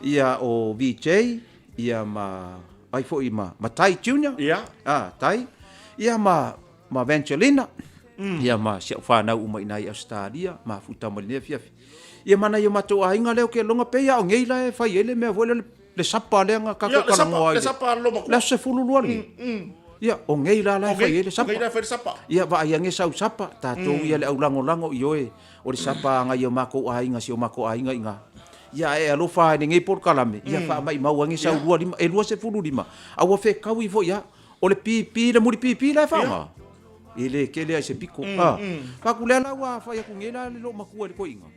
ya o VJ ya ma ai fo ima ma Tai Junior Tai ya ma Venturina ya ma se fa nau mai nai Australia ma futa mo le fiafi ia mana ia matou ainga leo ke longa pe ia o ngei la e fai ele me vole le sapa le nga ka ka la moa le sapa lo mo la se fulu luali ia o ngei la la fai ele sapa ngei la fai sapa ia va ia nge sau sapa tatou ia le aulango lango ioe o le sapa nga ia mako ainga si o mako ainga inga ia e alo fa ni ngei por kalame ia fa mai mau nge sau luali e lua se fulu lima au fe kau i vo ia o le pipi le muri pipi la fa ma ele ke le se piko pa kulela wa fa ia ku ngei la le lo makua le ko inga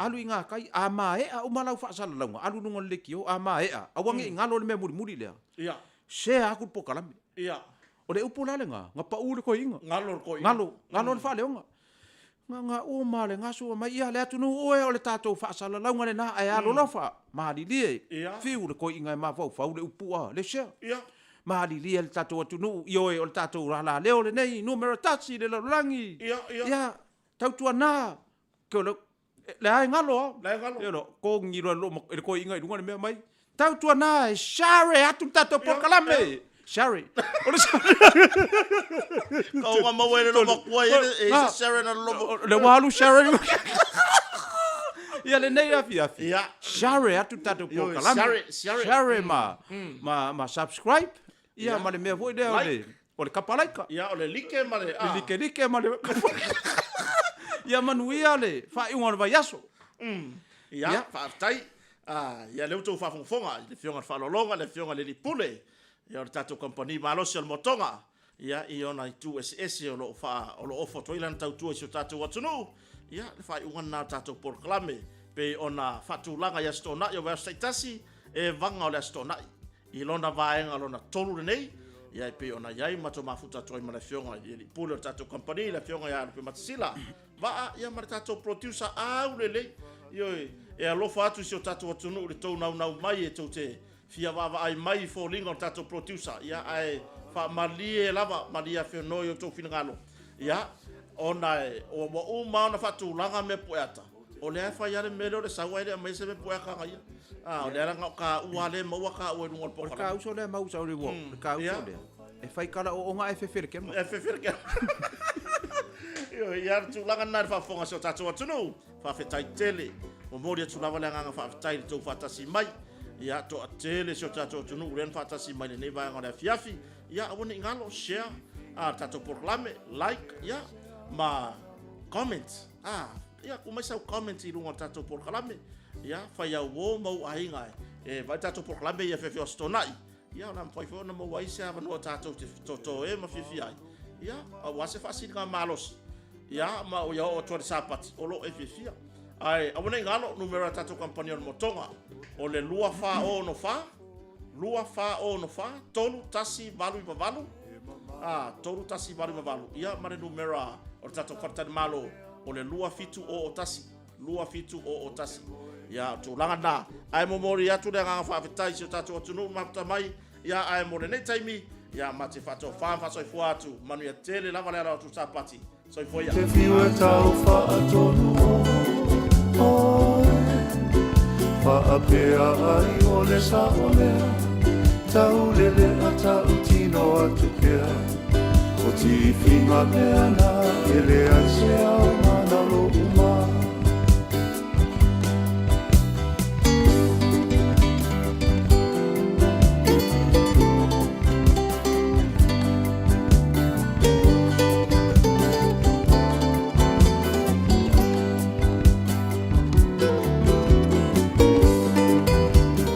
alu inga kai a mae a umalau fa sala longa alu nungol lekio a mae a awangi ngalo le memuri muri le ia se aku pokalame ia o le upo lale nga pa u le ko inga ngalo le fa le nga o male nga so mai ia le atunu o e o le tato fa sala longa le na ai alo lofa ma di li fiu le ko inga ma fa le upo a le se ia ma di li le tato atunu io e o le tato la le o le nei numero tatsi le langi ia tau tua na ko le ai ngalo yo ko ngiro lo le ko inga dunga me mai tau tua na share atu tato por kalame share o le ko nga mo wele lo makua e share na lo le walu share ia le nei afia share atu tato por kalame share ma subscribe ia ma le me voi de o le kapalaika ia o le like ma le like ma le ia manuia le fa inga va yaso ia fa tai ia le uto fa fonga le fionga fa lolonga le fionga le lipule ia o tato company malo sil motonga ia i ona i tu ss o lo fa o lo ofo toilan tau tu so tato watunu ia le fa inga na tato por clame pe ona fatu langa ya stona yo va staitasi e vanga o le stona i lona vaenga lona tolu nei ia pe ona yai mato mafuta toi ma le fionga i lipule o tato company le fionga ya pe matsila va ia martato producer au lele yo e alofa atu si o tato atunu le tau nau mai e tote fia va ai mai fo lingo tato producer ia ai fa malie lava malia fe no yo to finangalo ia ona o mo uma na fatu langa me poeta o le fa ya le melo le sa wa le mai se me poa ka ia o le nga ka ua le mo ka o ngol po ka uso le mau sa le wo ka uso le e fai kala o nga FFR ke mo FFR ke yo ya tu langa na fa fonga so tatu tunu fa fe tai tele o mori tu lava langa fa tai to fa tasi mai ya to tele so tatu tunu ren fa tasi mai ne va nga fiafi ya o ni ngalo share tatu proclame like ya ma comment ya kuma sa comment i lunga tatu proclame ya fa ya wo mo ainga e va tatu proclame ya fe stonai ya na fa fo na mo wa isa va no tatu to e ma fifi ai ya wa se fa singa malos ya ma o ya o to sapat o lo e fifia ai a wona ngalo numero tatu company on motonga o le lua fa o no fa tolu tasi valu tolu tasi valu ya mare numero o tatu farta malo o le lua fitu o tasi ya tu langa na ai momori ya tu le nga fa fitai so tatu o tunu mapta mai ya ai mo ne taimi ya mate fato fa so fuatu manu ya tele lava le tu sapati so foi ya te fiwa tau fa atonu fa apea ai o le sa ole tau lele ata utino atupea o ti finga mea na ele ase